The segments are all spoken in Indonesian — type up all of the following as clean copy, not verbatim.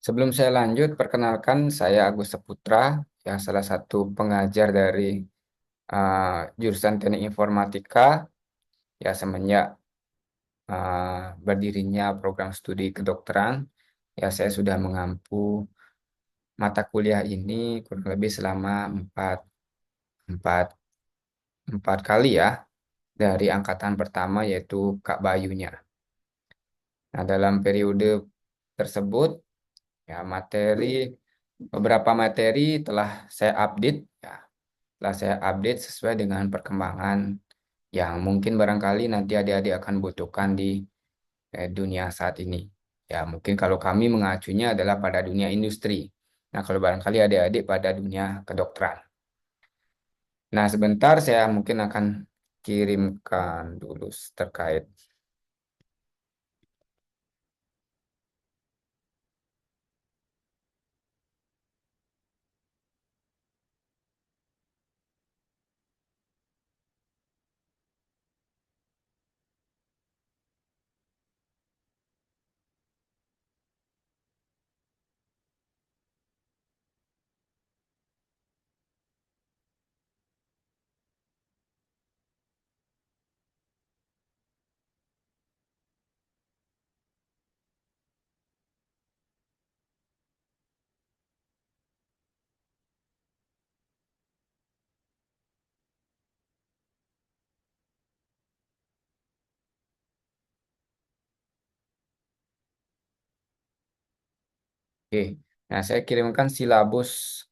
Sebelum saya lanjut, perkenalkan saya Agus Saputra, ya salah satu pengajar dari jurusan Teknik Informatika, ya semenjak berdirinya program studi kedokteran, ya saya sudah mengampu mata kuliah ini kurang lebih selama empat, empat kali ya, dari angkatan pertama yaitu Kak Bayunya. Nah, dalam periode tersebut, ya beberapa materi telah saya update, ya telah saya update sesuai dengan perkembangan yang mungkin barangkali nanti adik-adik akan butuhkan di dunia saat ini. Ya, mungkin kalau kami mengacunya adalah pada dunia industri. Nah, kalau barangkali adik-adik pada dunia kedokteran. Nah, sebentar saya mungkin akan kirimkan dulu terkait. Oke. Nah, saya kirimkan silabus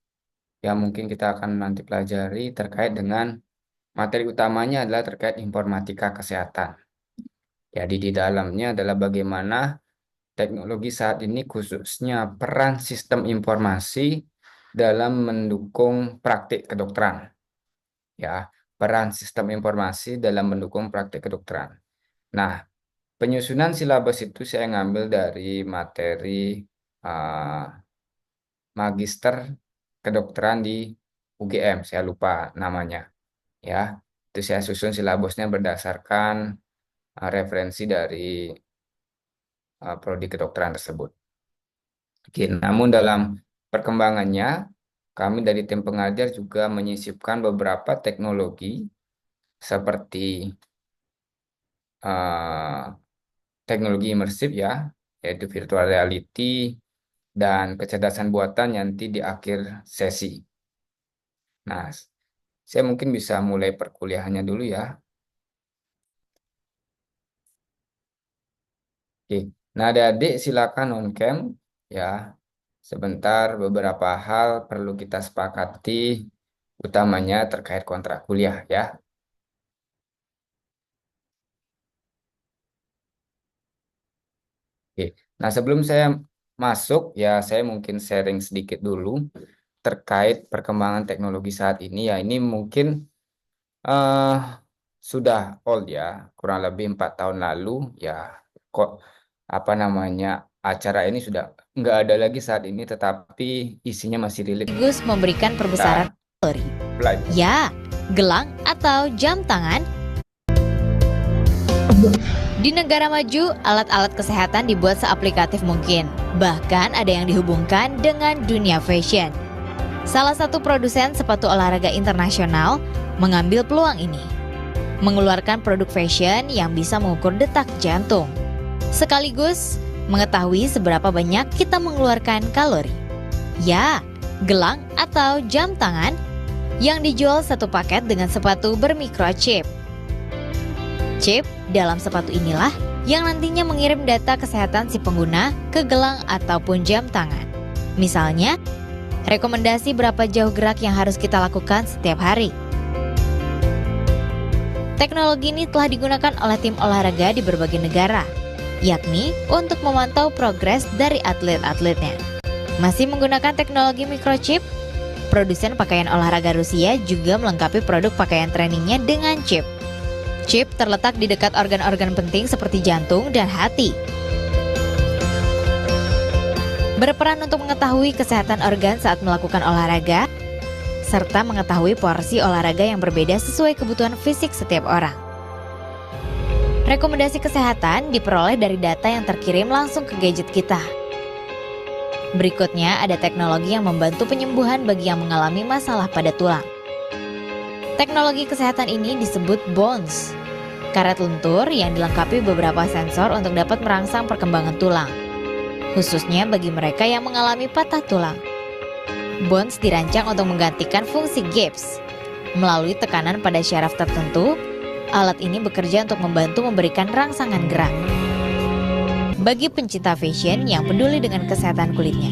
yang mungkin kita akan nanti pelajari terkait dengan materi utamanya adalah terkait informatika kesehatan. Jadi di dalamnya adalah bagaimana teknologi saat ini khususnya peran sistem informasi dalam mendukung praktik kedokteran. Ya, peran sistem informasi dalam mendukung praktik kedokteran. Nah, penyusunan silabus itu saya ngambil dari materi uh, magister kedokteran di UGM, saya lupa namanya. Ya, itu saya susun silabusnya berdasarkan referensi dari prodi kedokteran tersebut. Oke, namun dalam perkembangannya, kami dari tim pengajar juga menyisipkan beberapa teknologi seperti eh, teknologi imersif ya, yaitu virtual reality dan kecerdasan buatan nanti di akhir sesi. Nah, saya mungkin bisa mulai perkuliahannya dulu ya. Oke. Nah, adik-adik silakan on cam ya. Sebentar, beberapa hal perlu kita sepakati, utamanya terkait kontrak kuliah ya. Oke. Nah, sebelum saya masuk, ya saya mungkin sharing sedikit dulu terkait perkembangan teknologi saat ini. Ya, ini mungkin eh sudah old ya, kurang lebih 4 tahun lalu. Ya, kok apa namanya acara ini sudah nggak ada lagi saat ini, tetapi isinya masih relate Gus memberikan perbesaran dan kalori. belajar. Ya, gelang atau jam tangan. Di negara maju, alat-alat kesehatan dibuat seaplikatif mungkin. Bahkan ada yang dihubungkan dengan dunia fashion. Salah satu produsen sepatu olahraga internasional mengambil peluang ini. Mengeluarkan produk fashion yang bisa mengukur detak jantung. Sekaligus mengetahui seberapa banyak kita mengeluarkan kalori. Ya, gelang atau jam tangan yang dijual satu paket dengan sepatu bermikrochip. Chip dalam sepatu inilah yang nantinya mengirim data kesehatan si pengguna ke gelang ataupun jam tangan. Misalnya, rekomendasi berapa jauh gerak yang harus kita lakukan setiap hari. Teknologi ini telah digunakan oleh tim olahraga di berbagai negara, yakni untuk memantau progres dari atlet-atletnya. Masih menggunakan teknologi microchip, produsen pakaian olahraga Rusia juga melengkapi produk pakaian trainingnya dengan chip. Chip terletak di dekat organ-organ penting seperti jantung dan hati. Berperan untuk mengetahui kesehatan organ saat melakukan olahraga, serta mengetahui porsi olahraga yang berbeda sesuai kebutuhan fisik setiap orang. Rekomendasi kesehatan diperoleh dari data yang terkirim langsung ke gadget kita. Berikutnya ada teknologi yang membantu penyembuhan bagi yang mengalami masalah pada tulang. Teknologi kesehatan ini disebut Bones, karet lentur yang dilengkapi beberapa sensor untuk dapat merangsang perkembangan tulang, khususnya bagi mereka yang mengalami patah tulang. Bones dirancang untuk menggantikan fungsi gips. Melalui tekanan pada syaraf tertentu, alat ini bekerja untuk membantu memberikan rangsangan gerak. Bagi pencinta fashion yang peduli dengan kesehatan kulitnya,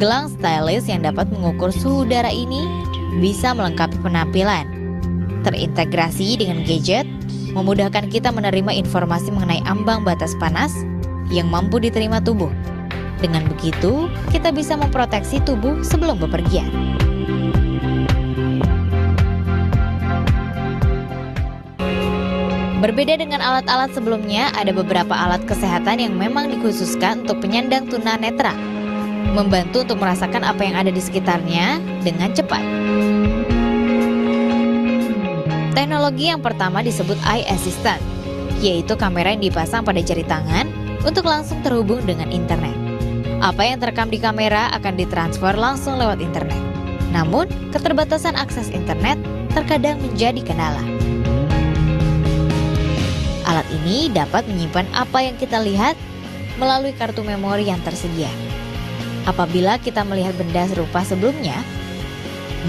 gelang stylish yang dapat mengukur suhu darah ini bisa melengkapi penampilan. Terintegrasi dengan gadget, memudahkan kita menerima informasi mengenai ambang batas panas yang mampu diterima tubuh. Dengan begitu, kita bisa memproteksi tubuh sebelum bepergian. Berbeda dengan alat-alat sebelumnya, ada beberapa alat kesehatan yang memang dikhususkan untuk penyandang tunanetra, membantu untuk merasakan apa yang ada di sekitarnya dengan cepat. Teknologi yang pertama disebut Eye Assistant, yaitu kamera yang dipasang pada jari tangan untuk langsung terhubung dengan internet. Apa yang terekam di kamera akan ditransfer langsung lewat internet. Namun, keterbatasan akses internet terkadang menjadi kendala. Alat ini dapat menyimpan apa yang kita lihat melalui kartu memori yang tersedia. Apabila kita melihat benda serupa sebelumnya,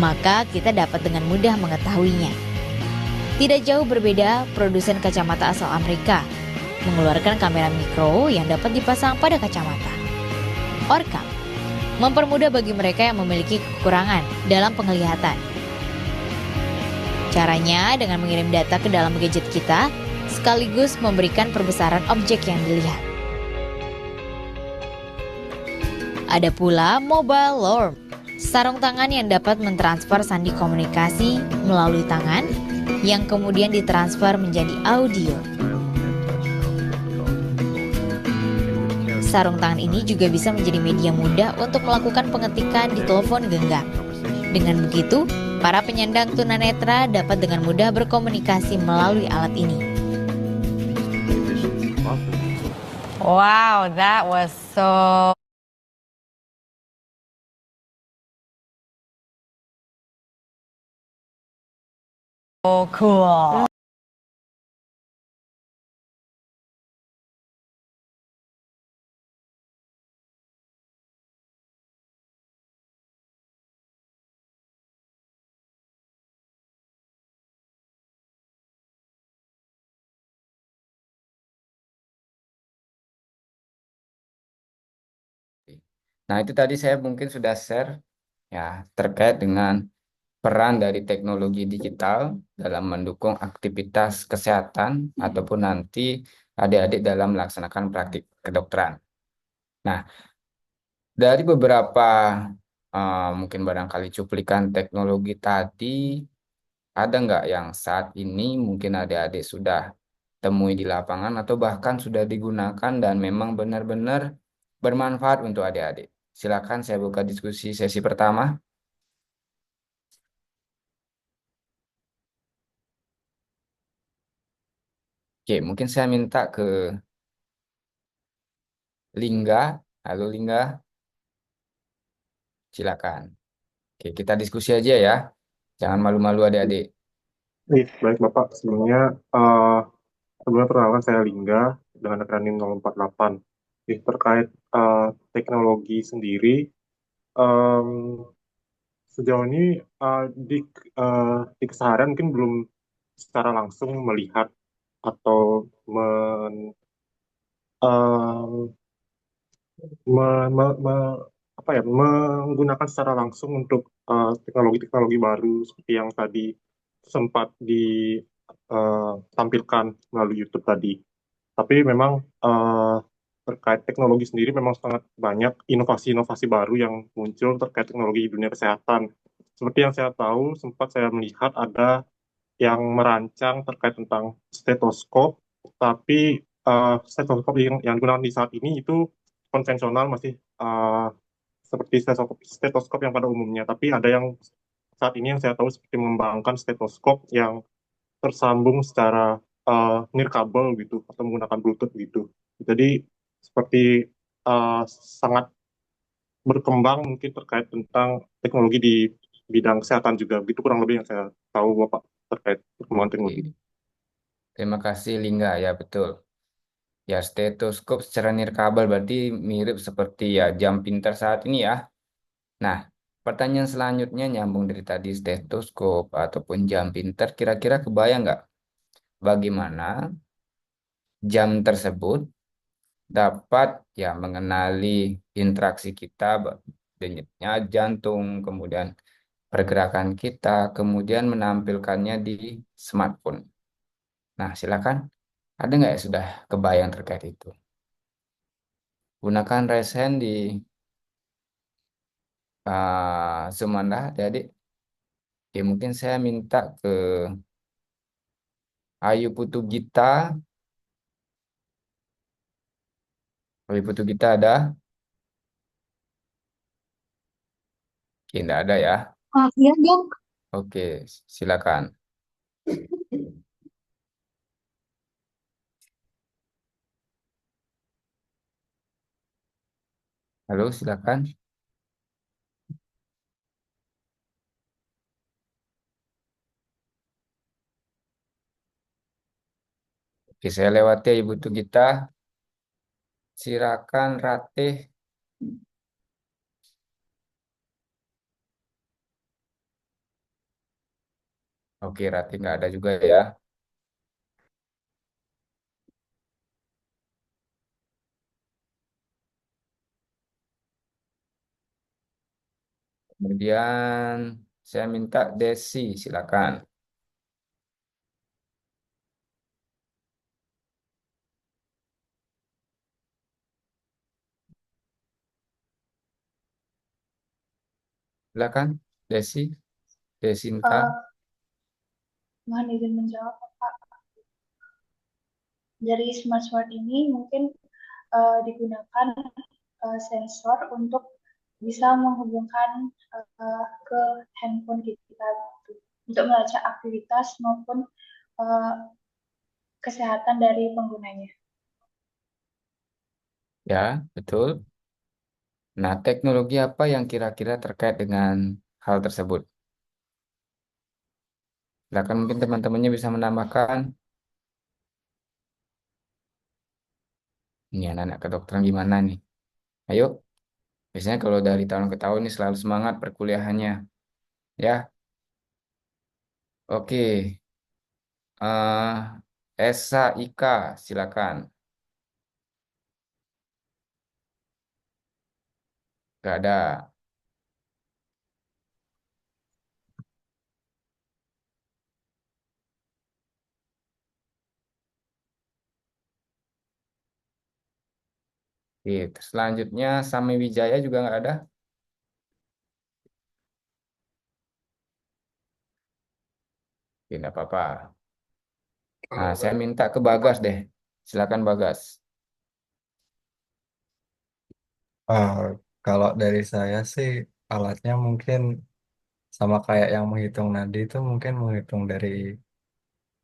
maka kita dapat dengan mudah mengetahuinya. Tidak jauh berbeda, produsen kacamata asal Amerika mengeluarkan kamera mikro yang dapat dipasang pada kacamata. Orcam mempermudah bagi mereka yang memiliki kekurangan dalam penglihatan. Caranya dengan mengirim data ke dalam gadget kita, sekaligus memberikan perbesaran objek yang dilihat. Ada pula Mobile Lorm, sarung tangan yang dapat mentransfer sandi komunikasi melalui tangan, yang kemudian ditransfer menjadi audio. Sarung tangan ini juga bisa menjadi media mudah untuk melakukan pengetikan di telepon genggam. Dengan begitu, para penyandang tunanetra dapat dengan mudah berkomunikasi melalui alat ini. Wow, that was so cool. Nah, itu tadi saya mungkin sudah share ya terkait dengan peran dari teknologi digital dalam mendukung aktivitas kesehatan ataupun nanti adik-adik dalam melaksanakan praktik kedokteran. Nah, dari beberapa mungkin barangkali cuplikan teknologi tadi, ada nggak yang saat ini mungkin adik-adik sudah temui di lapangan atau bahkan sudah digunakan dan memang benar-benar bermanfaat untuk adik-adik? Silakan saya buka diskusi sesi pertama. Oke, mungkin saya minta ke Lingga. Halo Lingga, silakan. Oke, kita diskusi aja ya. Jangan malu-malu adik-adik. Baik Bapak, sebelumnya eh sebelumnya perkenalkan saya Lingga dengan rekening 048. Terkait teknologi sendiri, em, sejauh ini di keseharian mungkin belum secara langsung melihat atau em, me- me- me- menggunakan secara langsung untuk teknologi-teknologi baru seperti yang tadi sempat ditampilkan melalui YouTube tadi. Tapi memang eh, terkait teknologi sendiri memang sangat banyak inovasi-inovasi baru yang muncul terkait teknologi di dunia kesehatan. Seperti yang saya tahu, sempat saya melihat ada yang merancang terkait tentang stetoskop, tapi stetoskop yang digunakan di saat ini itu konvensional, masih seperti stetoskop yang pada umumnya. Tapi ada yang saat ini yang saya tahu seperti mengembangkan stetoskop yang tersambung secara nirkabel gitu atau menggunakan Bluetooth gitu. Jadi seperti sangat berkembang mungkin terkait tentang teknologi di bidang kesehatan juga. Begitu kurang lebih yang saya tahu Bapak terkait perkembangan teknologi. Oke. Terima kasih Lingga, ya betul. Ya, stetoskop secara nirkabel berarti mirip seperti ya jam pintar saat ini ya. Nah, pertanyaan selanjutnya nyambung dari tadi stetoskop ataupun jam pintar, kira-kira kebayang nggak bagaimana jam tersebut dapat ya mengenali interaksi kita, denyutnya jantung, kemudian pergerakan kita, kemudian menampilkannya di smartphone. Nah, silakan. Ada nggak ya sudah kebayang terkait itu? Gunakan raise hand di Zoom Anda, adik-adik. Oke, mungkin saya minta ke Ayu Putu Gita. Ayu Putu Gita ada? Oke, nggak ada ya. Iya dong. Oke, silakan. Halo, silakan. Oke, saya lewati Ayu Putu Gita. Silakan Ratih. Oke, Ratih nggak ada juga ya. Kemudian saya minta Desi, silakan. Silakan, Desi, Desinta. Mohon izin menjawab, Pak. Dari smartwatch ini mungkin digunakan sensor untuk bisa menghubungkan ke handphone kita gitu, untuk melacak aktivitas maupun uh, kesehatan dari penggunanya. Ya, betul. Nah, teknologi apa yang kira-kira terkait dengan hal tersebut? Silakan mungkin teman-temannya bisa menambahkan. Ini anak-anak kedokteran gimana nih? Ayo, biasanya kalau dari tahun ke tahun ini selalu semangat perkuliahannya. Ya, oke. Esa Ika, silakan. Gak ada. Oke, selanjutnya Sami Wijaya juga nggak ada. Oke, nggak apa-apa. Nah, saya minta ke Bagas deh. Silakan Bagas. Eh, Kalau dari saya sih alatnya mungkin sama kayak yang menghitung nadi itu mungkin menghitung dari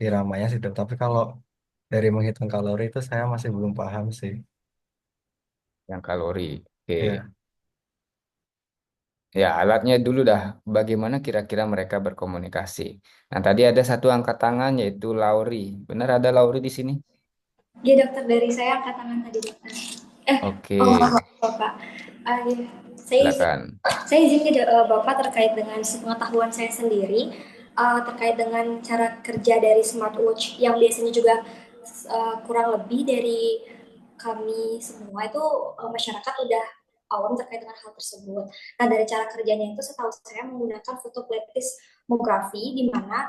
iramanya sih, Dok. Tapi kalau dari menghitung kalori itu saya masih belum paham sih. Yang kalori. Oke. Ya, Ya, alatnya dulu dah. Bagaimana kira-kira mereka berkomunikasi. Nah, tadi ada satu angkat tangan yaitu Lauri. Benar ada Lauri di sini? Iya dokter, dari saya angkat tangan tadi dokter. Oke, Bapak. Iya. Saya izin, silakan. saya izin ke Bapak terkait dengan pengetahuan saya sendiri, terkait dengan cara kerja dari smartwatch yang biasanya juga kurang lebih dari kami semua itu masyarakat udah awam terkait dengan hal tersebut. Nah, dari cara kerjanya itu setahu saya menggunakan fotoplethysmography, di mana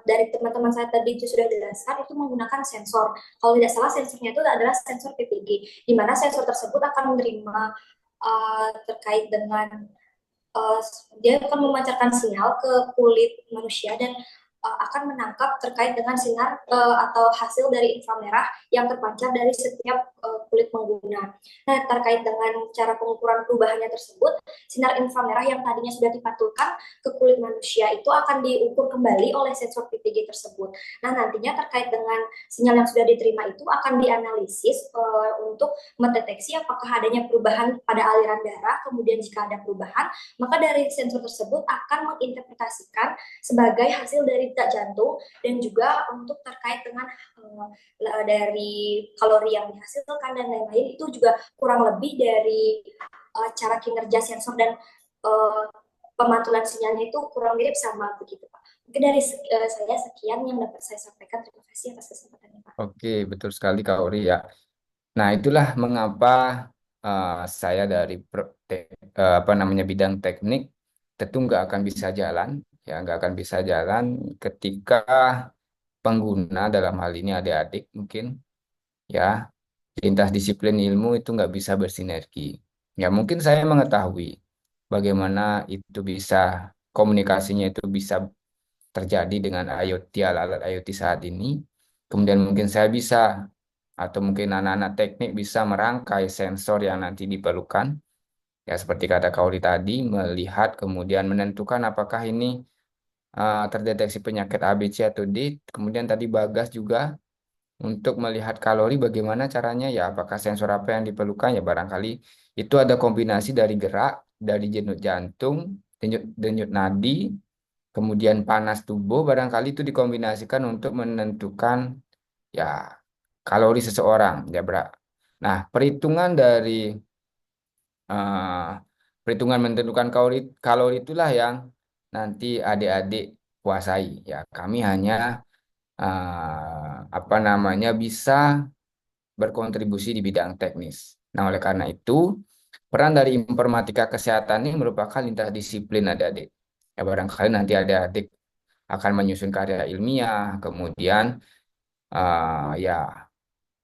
dari teman-teman saya tadi itu sudah jelaskan itu menggunakan sensor. Kalau tidak salah sensornya itu adalah sensor PPG, di mana sensor tersebut akan menerima terkait dengan uh, dia akan memancarkan sinyal ke kulit manusia, dan akan menangkap terkait dengan sinar atau hasil dari inframerah yang terpancar dari setiap kulit pengguna. Nah, terkait dengan cara pengukuran perubahannya tersebut, sinar inframerah yang tadinya sudah dipantulkan ke kulit manusia itu akan diukur kembali oleh sensor PPG tersebut. Nah, nantinya terkait dengan sinyal yang sudah diterima itu akan dianalisis untuk mendeteksi apakah adanya perubahan pada aliran darah, kemudian jika ada perubahan, maka dari sensor tersebut akan menginterpretasikan sebagai hasil dari detak jantung dan juga untuk terkait dengan dari kalori yang dihasilkan dan lain-lain itu juga kurang lebih dari cara kinerja sensor dan pemantulan sinyalnya itu kurang mirip sama begitu Pak. Mungkin dari saya sekian yang dapat saya sampaikan. Terima kasih atas kesempatannya Pak. Oke, betul sekali Kak Ori ya. Nah, itulah mengapa saya dari apa namanya bidang teknik tentu nggak akan bisa jalan, ya nggak akan bisa jalan ketika pengguna dalam hal ini adik-adik mungkin ya lintas disiplin ilmu itu nggak bisa bersinergi. Ya mungkin saya mengetahui bagaimana itu bisa komunikasinya itu bisa terjadi dengan IoT alat-alat IoT saat ini. Kemudian mungkin saya bisa atau mungkin anak-anak teknik bisa merangkai sensor yang nanti diperlukan. Ya seperti kata Kauli tadi, melihat kemudian menentukan apakah ini terdeteksi penyakit A, B, C atau D. Kemudian tadi Bagas juga untuk melihat kalori bagaimana caranya ya apakah sensor apa yang diperlukan ya barangkali itu ada kombinasi dari gerak, dari denyut jantung, denyut nadi, kemudian panas tubuh barangkali itu dikombinasikan untuk menentukan ya kalori seseorang ya Bra. Nah, eh, perhitungan menentukan kalori kalori itulah yang nanti adik-adik kuasai ya. Kami hanya apa namanya bisa berkontribusi di bidang teknis. Nah, oleh karena itu, peran dari informatika kesehatan ini merupakan lintas disiplin adik-adik. Ya, barangkali nanti adik-adik akan menyusun karya ilmiah, kemudian ya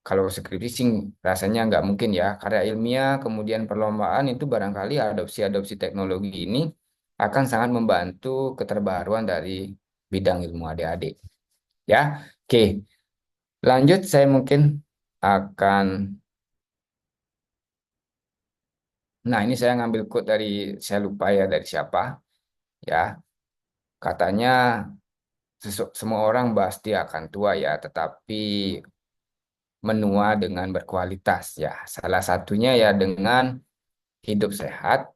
kalau skripsi sih rasanya nggak mungkin ya. Karya ilmiah, kemudian perlombaan itu barangkali adopsi-adopsi teknologi ini akan sangat membantu keterbaruan dari bidang ilmu adik-adik. Ya, oke. Lanjut, saya mungkin akan, nah ini saya ngambil quote dari, saya lupa ya dari siapa, ya. Katanya, semua orang pasti akan tua ya, tetapi menua dengan berkualitas ya. Salah satunya ya dengan hidup sehat,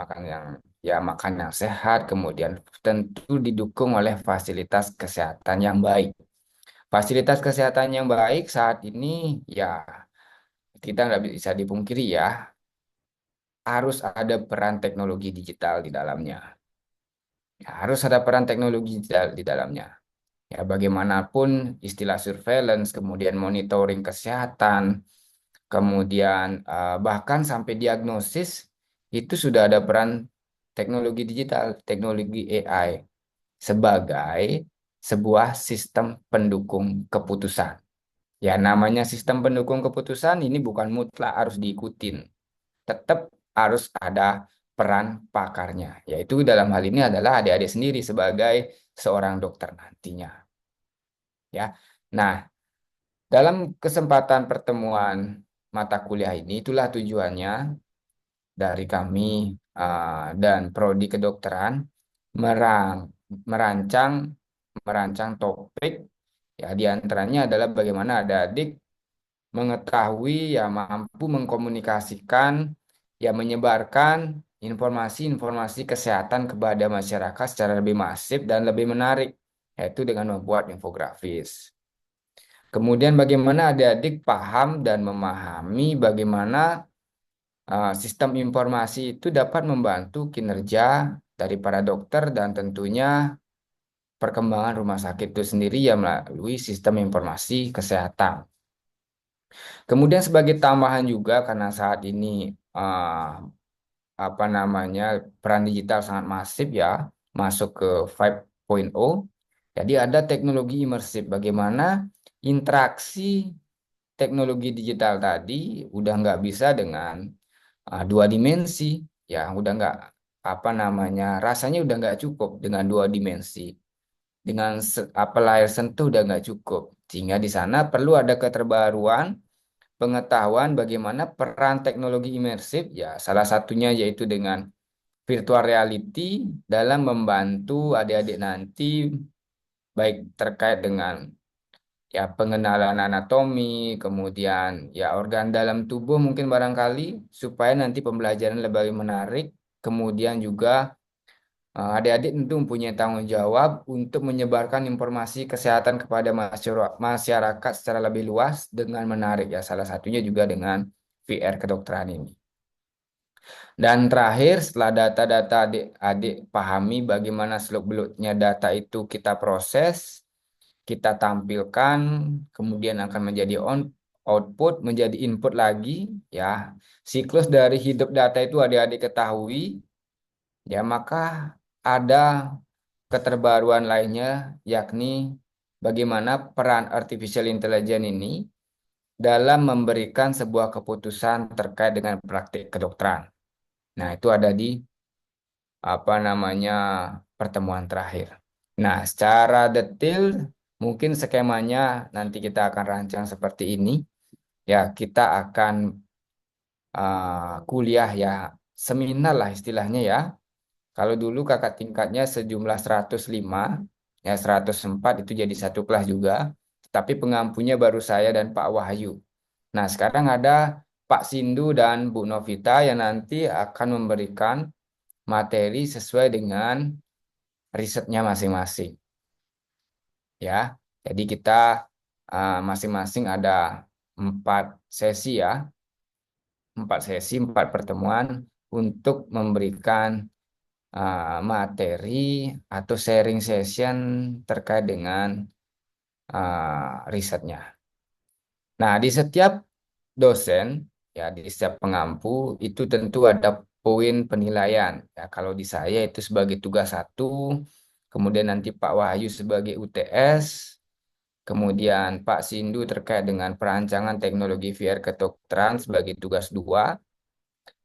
makan yang sehat, kemudian tentu didukung oleh fasilitas kesehatan yang baik. Fasilitas kesehatan yang baik saat ini ya kita nggak bisa dipungkiri ya, harus ada peran teknologi digital di dalamnya. Ya, harus ada peran teknologi digital di dalamnya. Ya, bagaimanapun istilah surveillance, kemudian monitoring kesehatan, kemudian bahkan sampai diagnosis itu sudah ada peran teknologi digital, teknologi AI sebagai sebuah sistem pendukung keputusan. Ya, namanya sistem pendukung keputusan ini bukan mutlak harus diikutin. Tetap harus ada peran pakarnya, yaitu dalam hal ini adalah adik-adik sendiri sebagai seorang dokter nantinya. Ya, nah dalam kesempatan pertemuan mata kuliah ini itulah tujuannya dari kami dan prodi kedokteran merang, merancang merancang topik ya diantaranya adalah bagaimana adik-adik mengetahui ya mampu mengkomunikasikan ya menyebarkan informasi-informasi kesehatan kepada masyarakat secara lebih masif dan lebih menarik yaitu dengan membuat infografis. Kemudian bagaimana adik-adik paham dan memahami bagaimana sistem informasi itu dapat membantu kinerja dari para dokter dan tentunya perkembangan rumah sakit itu sendiri ya melalui sistem informasi kesehatan. Kemudian sebagai tambahan juga karena saat ini apa namanya peran digital sangat masif ya masuk ke 5.0. Jadi ada teknologi imersif bagaimana interaksi teknologi digital tadi udah nggak bisa dengan dua dimensi ya udah nggak apa namanya rasanya udah nggak cukup dengan dua dimensi dengan apa layar sentuh udah nggak cukup. Sehingga di sana perlu ada keterbaruan pengetahuan bagaimana peran teknologi imersif, ya salah satunya yaitu dengan virtual reality dalam membantu adik-adik nanti baik terkait dengan ya pengenalan anatomi, kemudian ya organ dalam tubuh mungkin barangkali supaya nanti pembelajaran lebih menarik, kemudian juga adik-adik tentu mempunyai tanggung jawab untuk menyebarkan informasi kesehatan kepada masyarakat secara lebih luas dengan menarik ya salah satunya juga dengan VR kedokteran ini. Dan terakhir, setelah data-data adik-adik pahami bagaimana seluk-beluknya data itu kita proses, kita tampilkan, kemudian akan menjadi output, menjadi input lagi, ya. Siklus dari hidup data itu adik-adik ketahui, ya maka ada keterbaruan lainnya, yakni bagaimana peran artificial intelligence ini dalam memberikan sebuah keputusan terkait dengan praktik kedokteran. Nah, itu ada di apa namanya pertemuan terakhir. Nah, secara detail mungkin skemanya nanti kita akan rancang seperti ini. Ya, kita akan kuliah ya seminar lah istilahnya ya. Kalau dulu kakak tingkatnya sejumlah 105, ya 104 itu jadi satu kelas juga. Tapi pengampunya baru saya dan Pak Wahyu. Nah, sekarang ada Pak Sindu dan Bu Novita yang nanti akan memberikan materi sesuai dengan risetnya masing-masing ya. Jadi kita masing-masing ada 4 sesi ya, 4 sesi, 4 pertemuan untuk memberikan materi atau sharing session terkait dengan risetnya. Nah, di setiap dosen ya di setiap pengampu itu tentu ada poin penilaian. Ya, kalau di saya itu sebagai tugas 1, kemudian nanti Pak Wahyu sebagai UTS, kemudian Pak Sindu terkait dengan perancangan teknologi VR kedokteran sebagai tugas 2,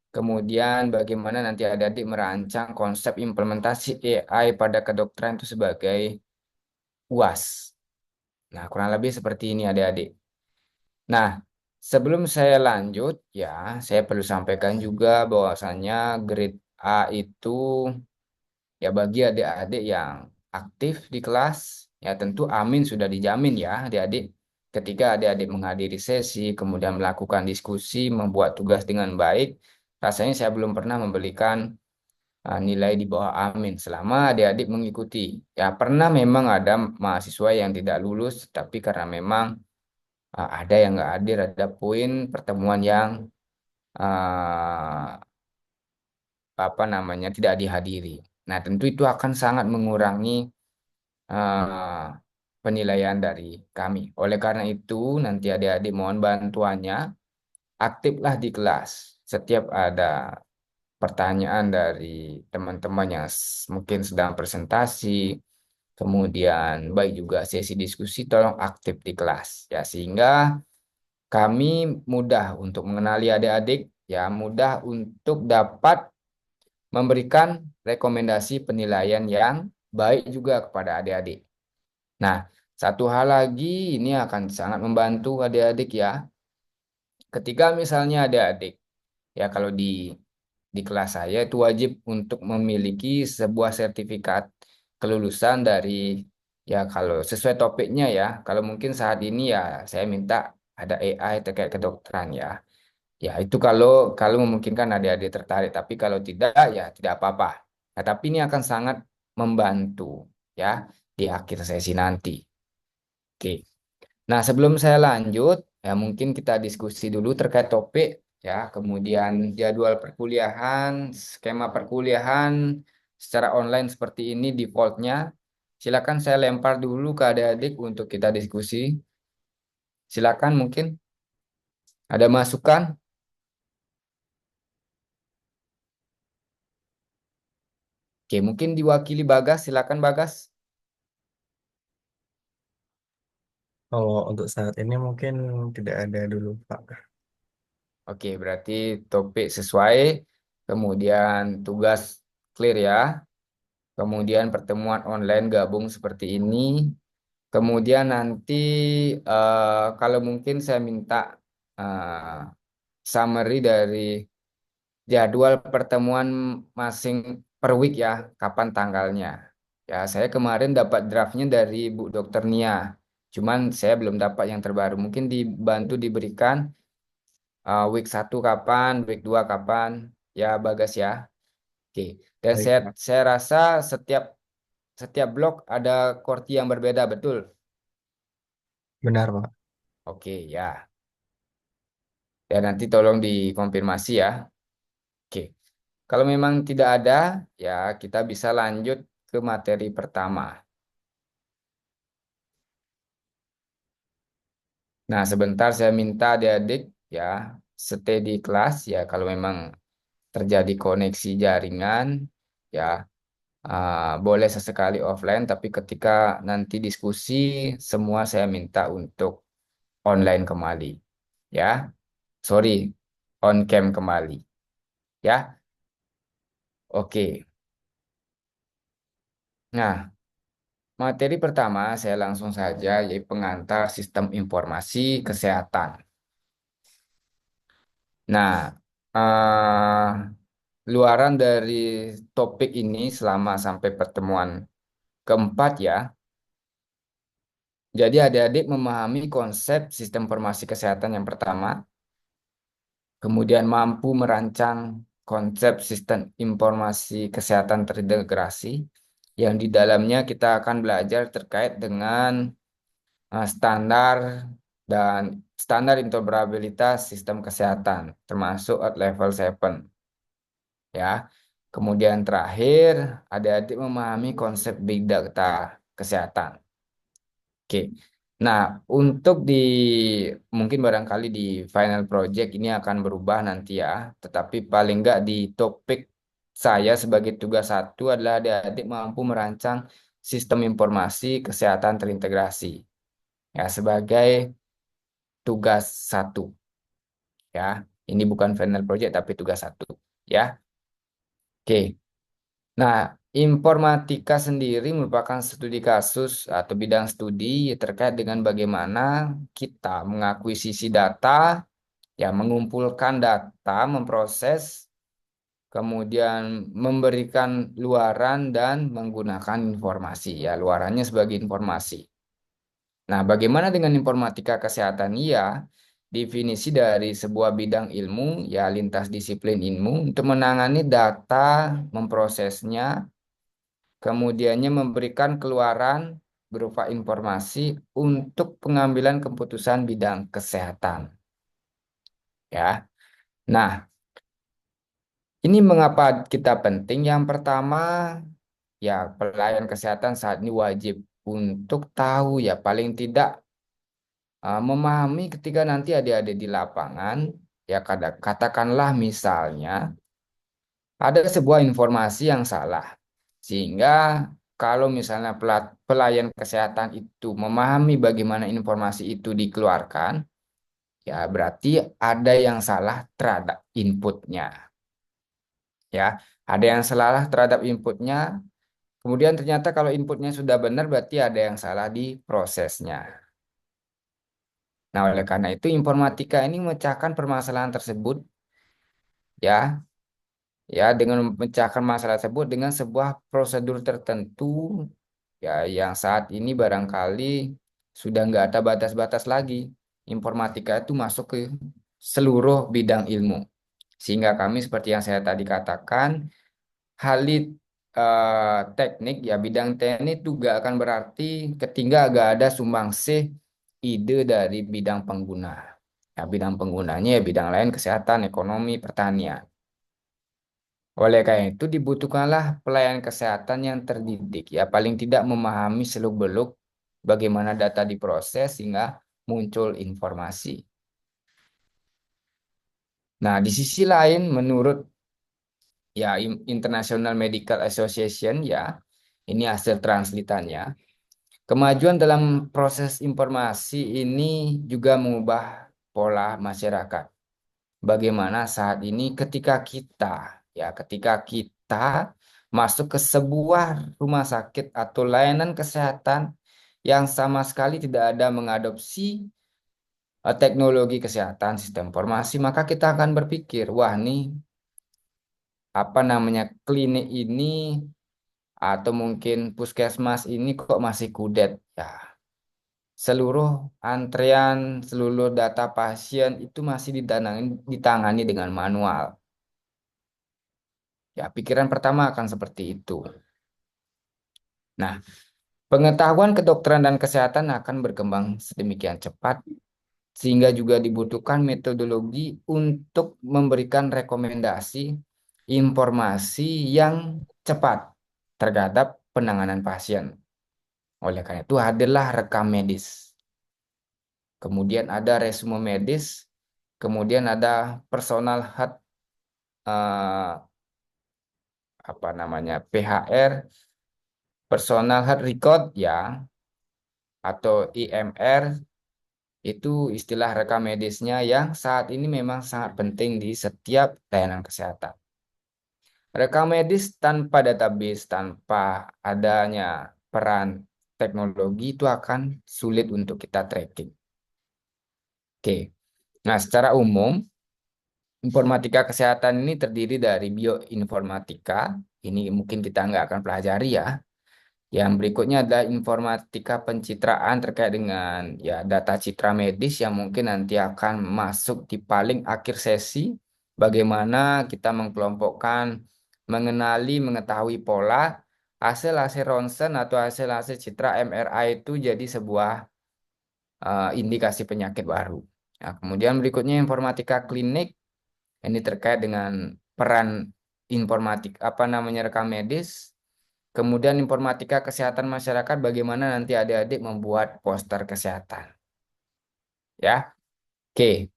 kemudian bagaimana nanti adik-adik merancang konsep implementasi AI pada kedokteran itu sebagai UAS. Nah, kurang lebih seperti ini adik-adik. Nah, sebelum saya lanjut, ya, saya perlu sampaikan juga bahwasannya grade A itu ya bagi adik-adik yang aktif di kelas, ya tentu amin sudah dijamin ya adik-adik. Ketika adik-adik menghadiri sesi, kemudian melakukan diskusi, membuat tugas dengan baik, rasanya saya belum pernah memberikan nilai di bawah amin selama adik-adik mengikuti. Ya pernah memang ada mahasiswa yang tidak lulus, tapi karena memang ada yang nggak hadir, ada poin pertemuan yang uh, apa namanya tidak dihadiri. Nah, tentu itu akan sangat mengurangi uh, penilaian dari kami. Oleh karena itu, nanti adik-adik mohon bantuannya, aktiflah di kelas. Setiap ada pertanyaan dari teman-teman yang mungkin sedang presentasi, kemudian baik juga sesi diskusi, tolong aktif di kelas ya sehingga kami mudah untuk mengenali adik-adik, ya mudah untuk dapat memberikan rekomendasi penilaian yang baik juga kepada adik-adik. Nah, satu hal lagi ini akan sangat membantu adik-adik ya. Ketika misalnya adik-adik, ya kalau di kelas saya itu wajib untuk memiliki sebuah sertifikat kelulusan dari ya kalau sesuai topiknya ya. Kalau mungkin saat ini ya saya minta ada AI terkait kedokteran ya. Ya, itu kalau kalau memungkinkan adik-adik tertarik, tapi kalau tidak ya tidak apa-apa. Nah, tapi ini akan sangat membantu ya di akhir sesi nanti. Oke. Nah, sebelum saya lanjut, ya mungkin kita diskusi dulu terkait topik ya, kemudian jadwal perkuliahan, skema perkuliahan secara online seperti ini defaultnya. Silakan saya lempar dulu ke adik-adik untuk kita diskusi. Silakan mungkin ada masukan. Oke, mungkin diwakili Bagas, silakan Bagas. Kalau untuk saat ini mungkin tidak ada dulu, Pak. Oke, berarti topik sesuai, kemudian tugas clear ya. kemudian pertemuan online gabung seperti ini. Kemudian nanti kalau mungkin saya minta eh, summary dari jadwal pertemuan masing per week ya, kapan tanggalnya. Ya, saya kemarin dapat draftnya dari Bu Dokter Nia. Cuman saya belum dapat yang terbaru. Mungkin dibantu diberikan week 1 kapan, week 2 kapan. Ya, Bagas ya. Oke. Dan Baik, saya Pak. saya rasa setiap setiap blok ada korti yang berbeda, betul? Benar, Pak. Oke, ya. Ya, nanti tolong dikonfirmasi ya. Oke. Kalau memang tidak ada, ya kita bisa lanjut ke materi pertama. Nah, sebentar saya minta adik-adik ya stay di kelas ya kalau memang terjadi koneksi jaringan ya boleh sesekali offline tapi ketika nanti diskusi semua saya minta untuk online kembali ya. Sorry, on cam kembali ya. Oke. Nah, materi pertama saya langsung saja yaitu pengantar sistem informasi kesehatan. Nah, eh, luaran dari topik ini selama sampai pertemuan keempat ya. Jadi adik-adik memahami konsep sistem informasi kesehatan yang pertama, kemudian mampu merancang konsep sistem informasi kesehatan terintegrasi, yang di dalamnya kita akan belajar terkait dengan standar dan standar interoperabilitas sistem kesehatan, termasuk at level 7 ya. Kemudian terakhir, adik-adik memahami konsep big data kesehatan. Oke. Nah, untuk mungkin barangkali di final project ini akan berubah nanti ya, tetapi paling nggak di topik saya sebagai tugas satu adalah adik-adik mampu merancang sistem informasi kesehatan terintegrasi ya sebagai tugas satu ya. Ini bukan final project tapi tugas satu ya. Oke. Nah, informatika sendiri merupakan studi kasus atau bidang studi terkait dengan bagaimana kita mengakuisisi data, ya mengumpulkan data, memproses, kemudian memberikan luaran dan menggunakan informasi. Ya, luarannya sebagai informasi. Nah, bagaimana dengan informatika kesehatan? Iya, definisi dari sebuah bidang ilmu, ya lintas disiplin ilmu untuk menangani data, memprosesnya, kemudiannya memberikan keluaran berupa informasi untuk pengambilan keputusan bidang kesehatan. Ya, nah ini mengapa kita penting? Yang pertama, ya pelayan kesehatan saat ini wajib untuk tahu ya paling tidak memahami ketika nanti adik-adik di lapangan, ya katakanlah misalnya ada sebuah informasi yang salah. Sehingga kalau misalnya pelayan kesehatan itu memahami bagaimana informasi itu dikeluarkan, ya berarti ada yang salah terhadap inputnya. Ya, ada yang salah terhadap inputnya. Kemudian ternyata kalau inputnya sudah benar, berarti ada yang salah di prosesnya. Nah, oleh karena itu informatika ini memecahkan permasalahan tersebut, ya, dengan memecahkan masalah tersebut dengan sebuah prosedur tertentu ya yang saat ini barangkali sudah nggak ada batas-batas lagi. Informatika itu masuk ke seluruh bidang ilmu. Sehingga kami seperti yang saya tadi katakan, halit teknik ya bidang teknik juga akan berarti ketika agak ada sumbangsih ide dari bidang pengguna. Ya, bidang penggunanya ya bidang lain kesehatan, ekonomi, pertanian. Oleh karena itu dibutuhkanlah pelayanan kesehatan yang terdidik ya paling tidak memahami seluk-beluk bagaimana data diproses sehingga muncul informasi. Nah, di sisi lain menurut ya International Medical Association ya ini hasil translitannya. Kemajuan dalam proses informasi ini juga mengubah pola masyarakat. Bagaimana saat ini ketika kita masuk ke sebuah rumah sakit atau layanan kesehatan yang sama sekali tidak ada mengadopsi teknologi kesehatan, sistem informasi, maka kita akan berpikir, wah nih apa namanya klinik ini atau mungkin puskesmas ini kok masih kudet ya. Seluruh antrean, seluruh data pasien itu masih ditangani dengan manual. Ya, pikiran pertama akan seperti itu. Nah, pengetahuan kedokteran dan kesehatan akan berkembang sedemikian cepat sehingga juga dibutuhkan metodologi untuk memberikan rekomendasi informasi yang cepat terhadap penanganan pasien. Oleh karena itu hadirlah rekam medis. Kemudian ada resume medis, kemudian ada personal health eh, apa namanya PHR, personal health record ya atau IMR itu istilah rekam medisnya yang saat ini memang sangat penting di setiap layanan kesehatan. Rekam medis tanpa database, tanpa adanya peran teknologi itu akan sulit untuk kita tracking. Oke, nah secara umum informatika kesehatan ini terdiri dari bioinformatika. Ini mungkin kita nggak akan pelajari ya. Yang berikutnya adalah informatika pencitraan terkait dengan ya data citra medis yang mungkin nanti akan masuk di paling akhir sesi. Bagaimana kita mengkelompokkan, mengenali, mengetahui pola hasil-hasil ronsen atau hasil-hasil citra MRI itu jadi sebuah indikasi penyakit baru. Nah, kemudian berikutnya informatika klinik ini terkait dengan peran informatik apa namanya rekam medis. Kemudian informatika kesehatan masyarakat bagaimana nanti adik-adik membuat poster kesehatan. Ya. Oke.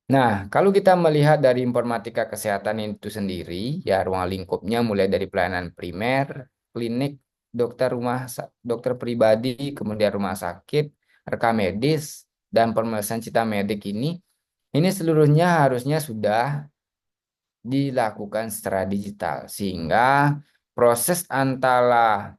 Nah, kalau kita melihat dari informatika kesehatan itu sendiri, ya ruang lingkupnya mulai dari pelayanan primer, klinik, dokter pribadi, kemudian rumah sakit, rekam medis, dan pemeriksaan cita medik ini seluruhnya harusnya sudah dilakukan secara digital sehingga proses antara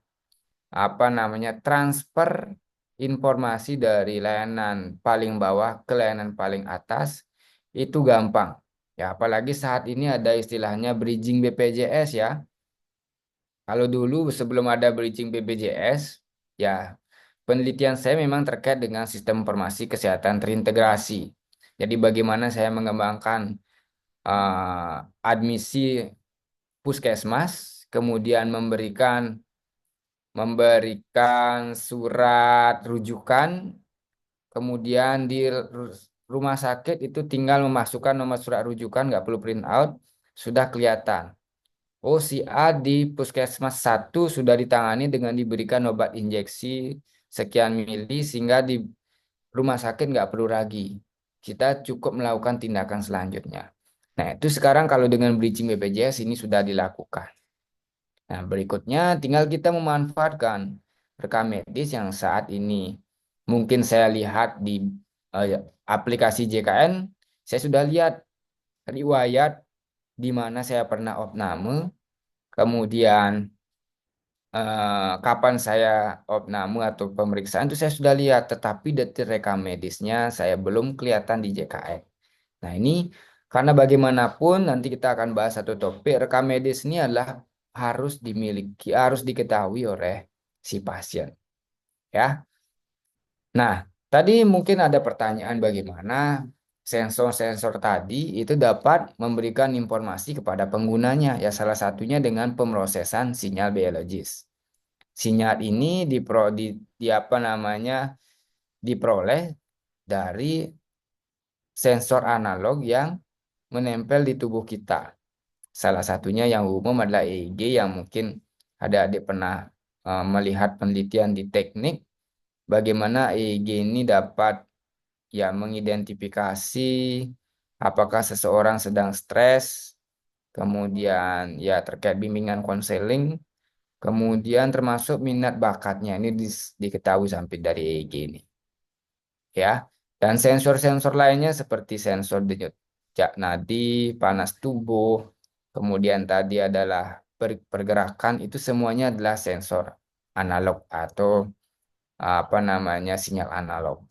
apa namanya transfer informasi dari layanan paling bawah ke layanan paling atas itu gampang. Ya, apalagi saat ini ada istilahnya bridging BPJS ya. Kalau dulu sebelum ada bridging BPJS, ya penelitian saya memang terkait dengan sistem informasi kesehatan terintegrasi. Jadi bagaimana saya mengembangkan admisi puskesmas, kemudian memberikan surat rujukan, kemudian di rumah sakit itu tinggal memasukkan nomor surat rujukan, nggak perlu print out, sudah kelihatan. Oh, si A di puskesmas 1 sudah ditangani dengan diberikan obat injeksi sekian mili, sehingga di rumah sakit nggak perlu lagi. Kita cukup melakukan tindakan selanjutnya. Nah, itu sekarang kalau dengan bridging BPJS ini sudah dilakukan. Nah, berikutnya tinggal kita memanfaatkan rekam medis yang saat ini mungkin saya lihat di aplikasi JKN, saya sudah lihat riwayat di mana saya pernah opname, kemudian kapan saya opname atau pemeriksaan itu saya sudah lihat, tetapi detil rekam medisnya saya belum kelihatan di JKN. Nah, ini karena bagaimanapun nanti kita akan bahas satu topik, rekam medis ini adalah harus dimiliki, harus diketahui oleh si pasien. Ya. Nah, tadi mungkin ada pertanyaan bagaimana sensor-sensor tadi itu dapat memberikan informasi kepada penggunanya. Ya, salah satunya dengan pemrosesan sinyal biologis. Sinyal ini di apa namanya diperoleh dari sensor analog yang menempel di tubuh kita. Salah satunya yang umum adalah EEG yang mungkin adik-adik pernah melihat penelitian di teknik bagaimana EEG ini dapat ya mengidentifikasi apakah seseorang sedang stres, kemudian ya terkait bimbingan konseling, kemudian termasuk minat bakatnya ini diketahui sampai dari EEG ini. Ya. Dan sensor-sensor lainnya seperti sensor denyut jak nadi, panas tubuh, kemudian tadi adalah pergerakan itu semuanya adalah sensor analog atau apa namanya sinyal analog.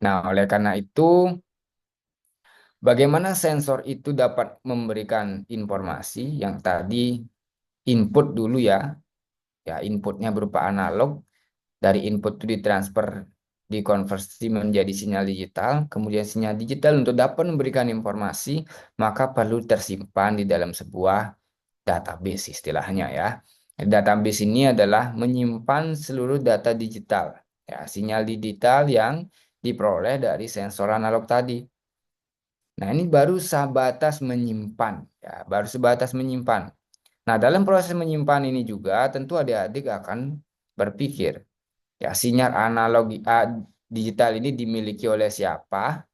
Nah, oleh karena itu, bagaimana sensor itu dapat memberikan informasi yang tadi input dulu ya, ya inputnya berupa analog, dari input itu ditransfer, dikonversi menjadi sinyal digital, kemudian sinyal digital untuk dapat memberikan informasi, maka perlu tersimpan di dalam sebuah database istilahnya ya. Database ini adalah menyimpan seluruh data digital, ya, sinyal digital yang diperoleh dari sensor analog tadi. Nah, ini baru sebatas menyimpan, ya, baru sebatas menyimpan. Nah, dalam proses menyimpan ini juga tentu adik-adik akan berpikir, ya, sinyal analog digital ini dimiliki oleh siapa,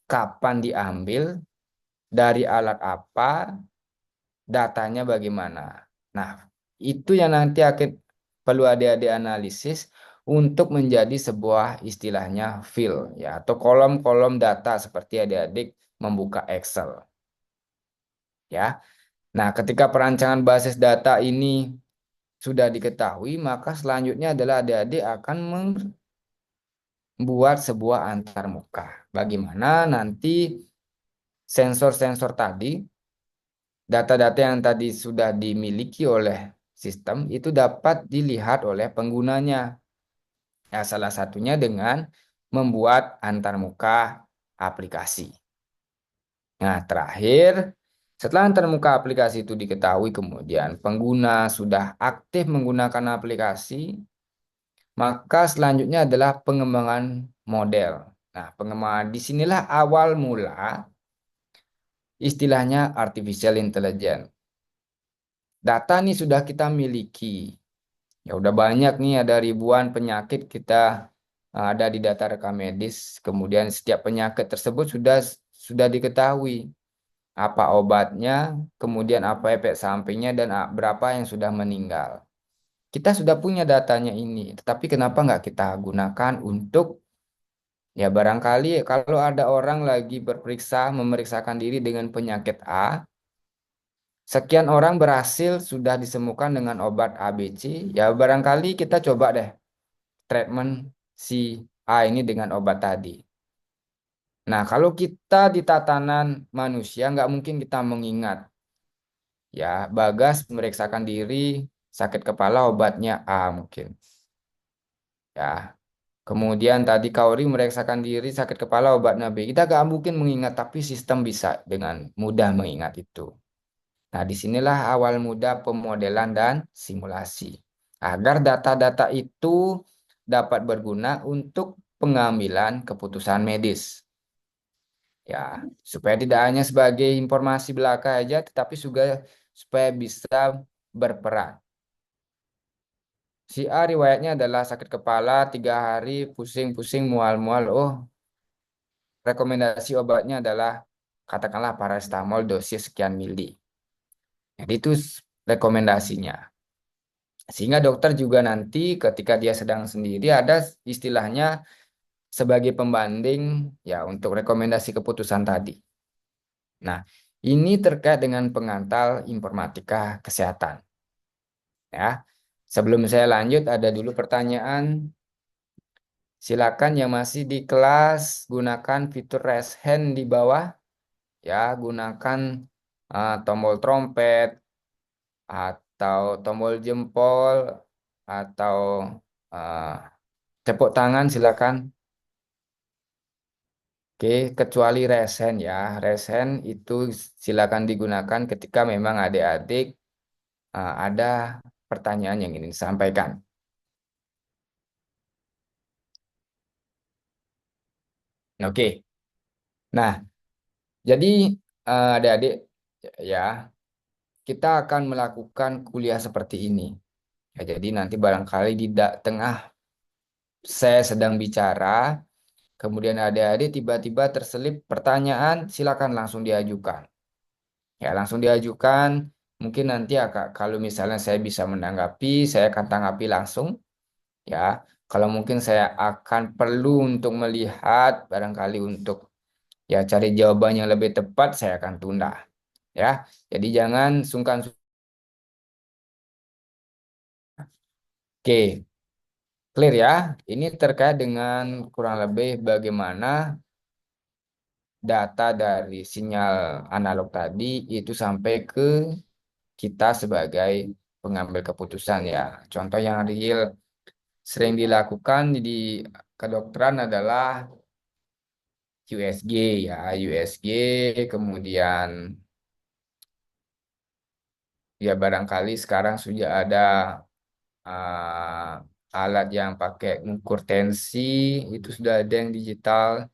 kapan diambil, dari alat apa, datanya bagaimana. Nah, itu yang nanti akan perlu adik-adik analisis untuk menjadi sebuah istilahnya file, ya, atau kolom-kolom data seperti adik-adik membuka Excel. Ya, nah ketika perancangan basis data ini sudah diketahui, maka selanjutnya adalah adik-adik akan membuat sebuah antarmuka. Bagaimana nanti sensor-sensor tadi, data-data yang tadi sudah dimiliki oleh sistem itu dapat dilihat oleh penggunanya. Ya, salah satunya dengan membuat antarmuka aplikasi. Nah, terakhir, setelah antarmuka aplikasi itu diketahui, kemudian pengguna sudah aktif menggunakan aplikasi, maka selanjutnya adalah pengembangan model. Nah, pengembangan disinilah awal mula istilahnya artificial intelligence. Data ini sudah kita miliki. Ya udah banyak nih, ada ribuan penyakit kita ada di data rekam medis. Kemudian setiap penyakit tersebut sudah diketahui apa obatnya, kemudian apa efek sampingnya dan berapa yang sudah meninggal. Kita sudah punya datanya ini, tetapi kenapa nggak kita gunakan untuk, ya, barangkali kalau ada orang lagi memeriksakan diri dengan penyakit A, sekian orang berhasil sudah disembuhkan dengan obat ABC, ya barangkali kita coba deh treatment si A ini dengan obat tadi. Nah, kalau kita di tatanan manusia nggak mungkin kita mengingat, ya, Bagas memeriksakan diri sakit kepala obatnya A mungkin. Ya, kemudian tadi Kauri memeriksakan diri sakit kepala obatnya B. Kita nggak mungkin mengingat, tapi sistem bisa dengan mudah mengingat itu. Nah, disinilah awal muda pemodelan dan simulasi. Agar data-data itu dapat berguna untuk pengambilan keputusan medis. Ya, supaya tidak hanya sebagai informasi belaka aja, tetapi juga supaya bisa berperan. Si A riwayatnya adalah sakit kepala 3 hari, pusing-pusing, mual-mual. Oh, rekomendasi obatnya adalah katakanlah paracetamol dosis sekian mili. Jadi itu rekomendasinya. Sehingga dokter juga nanti ketika dia sedang sendiri ada istilahnya sebagai pembanding, ya, untuk rekomendasi keputusan tadi. Nah, ini terkait dengan pengantar informatika kesehatan. Ya, sebelum saya lanjut ada dulu pertanyaan. Silakan yang masih di kelas gunakan fitur raise hand di bawah. Ya, gunakan tombol trompet atau tombol jempol atau uh, tepuk tangan silakan. Oke, kecuali resen ya. Resen itu silakan digunakan ketika memang adik-adik ada pertanyaan yang ingin disampaikan. Oke. Nah, jadi adik-adik ya, kita akan melakukan kuliah seperti ini. Ya, jadi nanti barangkali di tengah saya sedang bicara, kemudian adik-adik tiba-tiba terselip pertanyaan, silakan langsung diajukan. Ya, langsung diajukan. Mungkin nanti kalau misalnya saya bisa menanggapi, saya akan tanggapi langsung. Ya, kalau mungkin saya akan perlu untuk melihat, barangkali untuk, ya, cari jawaban yang lebih tepat, saya akan tunda. Ya, jadi jangan sungkan Oke, clear ya. Ini terkait dengan kurang lebih bagaimana data dari sinyal analog tadi itu sampai ke kita sebagai pengambil keputusan ya. Contoh yang real sering dilakukan di kedokteran adalah USG ya, USG, kemudian ya barangkali sekarang sudah ada alat yang pakai mengukur tensi, itu sudah ada yang digital.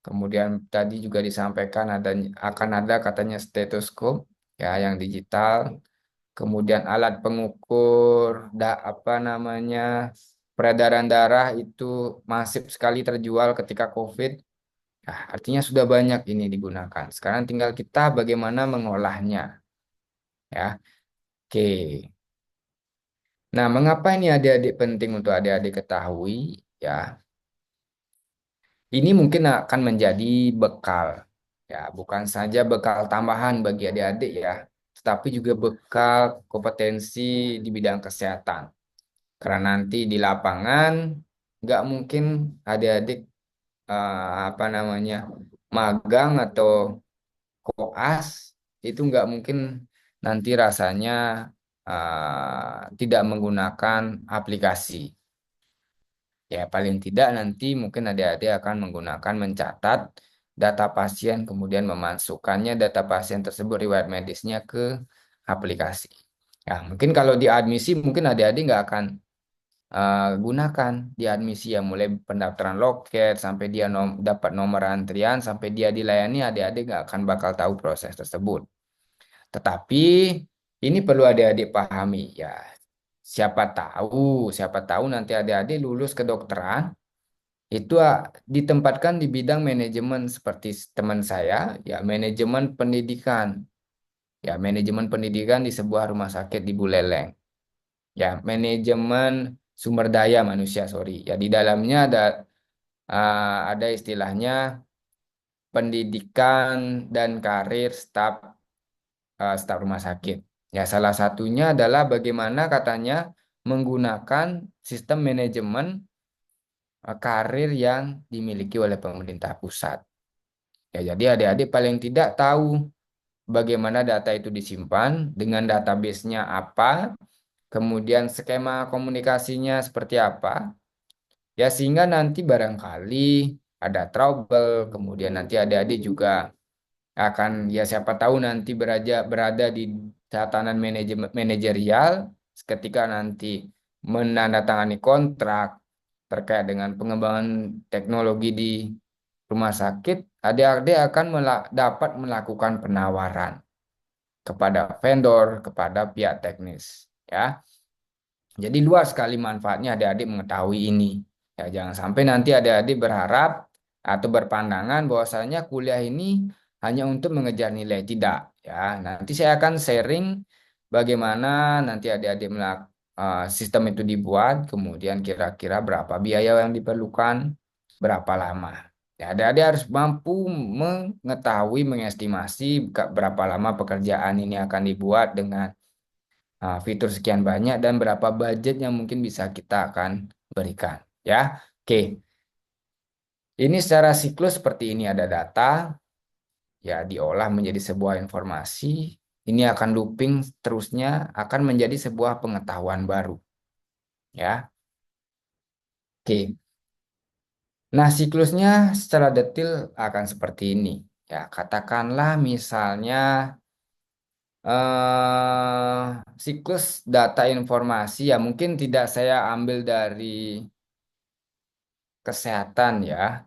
Kemudian tadi juga disampaikan akan ada katanya stetoskop ya yang digital. Kemudian alat pengukur apa namanya peredaran darah itu masif sekali terjual ketika COVID. Nah, artinya sudah banyak ini digunakan. Sekarang tinggal kita bagaimana mengolahnya ya. Oke. Nah, mengapa ini adik-adik penting untuk adik-adik ketahui ya? Ini mungkin akan menjadi bekal ya, bukan saja bekal tambahan bagi adik-adik ya, tetapi juga bekal kompetensi di bidang kesehatan. Karena nanti di lapangan nggak mungkin adik-adik apa namanya magang atau koas itu nggak mungkin nanti rasanya tidak menggunakan aplikasi. Ya, paling tidak nanti mungkin adik-adik akan menggunakan mencatat data pasien, kemudian memasukkannya data pasien tersebut riwayat medisnya ke aplikasi. Ya, mungkin kalau di admisi mungkin adik-adik nggak akan gunakan di admisi ya, mulai pendaftaran loket sampai dia dapat nomor antrian sampai dia dilayani, adik-adik nggak akan bakal tahu proses tersebut. Tetapi ini perlu adik-adik pahami ya. Siapa tahu nanti adik-adik lulus kedokteran itu ditempatkan di bidang manajemen seperti teman saya, ya manajemen pendidikan di sebuah rumah sakit di Buleleng, ya manajemen sumber daya manusia, sorry, ya di dalamnya ada istilahnya pendidikan dan karir staf rumah sakit. Ya salah satunya adalah bagaimana katanya menggunakan sistem manajemen karir yang dimiliki oleh pemerintah pusat. Ya, jadi adik-adik paling tidak tahu bagaimana data itu disimpan, dengan database-nya apa, kemudian skema komunikasinya seperti apa, ya sehingga nanti barangkali ada trouble, kemudian nanti adik-adik juga akan ya siapa tahu nanti berada di tatanan manajerial ketika nanti menandatangani kontrak terkait dengan pengembangan teknologi di rumah sakit, adik-adik akan dapat melakukan penawaran kepada vendor, kepada pihak teknis. Ya, jadi luas sekali manfaatnya adik-adik mengetahui ini. Ya, jangan sampai nanti adik-adik berharap atau berpandangan bahwasanya kuliah ini hanya untuk mengejar nilai. Tidak. Ya, nanti saya akan sharing bagaimana nanti adik-adik sistem itu dibuat, kemudian kira-kira berapa biaya yang diperlukan, berapa lama. Ya, adik-adik harus mampu mengetahui, mengestimasi berapa lama pekerjaan ini akan dibuat dengan fitur sekian banyak dan berapa budget yang mungkin bisa kita akan berikan. Ya, oke. Ini secara siklus seperti ini, ada data, ya diolah menjadi sebuah informasi. Ini akan looping terusnya, akan menjadi sebuah pengetahuan baru. Ya, oke. Nah, siklusnya secara detail akan seperti ini. Ya, katakanlah misalnya siklus data informasi ya mungkin tidak saya ambil dari kesehatan ya.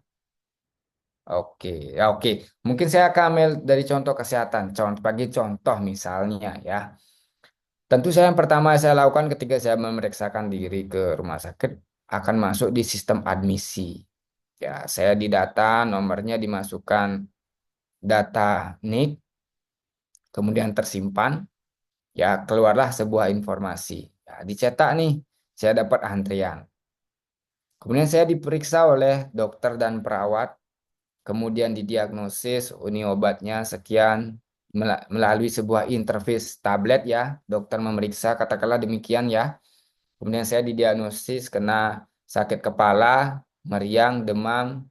Oke, ya oke. Mungkin saya akan ambil dari contoh kesehatan. Bagi contoh misalnya ya. Tentu saya yang pertama saya lakukan ketika saya memeriksakan diri ke rumah sakit akan masuk di sistem admisi. Ya, saya didata, nomornya dimasukkan data NIK, kemudian tersimpan. Ya, keluarlah sebuah informasi. Ya, dicetak nih, saya dapat antrian. Kemudian saya diperiksa oleh dokter dan perawat, kemudian didiagnosis, ini obatnya sekian, melalui sebuah interface tablet ya, dokter memeriksa, katakanlah demikian ya. Kemudian saya didiagnosis kena sakit kepala, meriang, demam,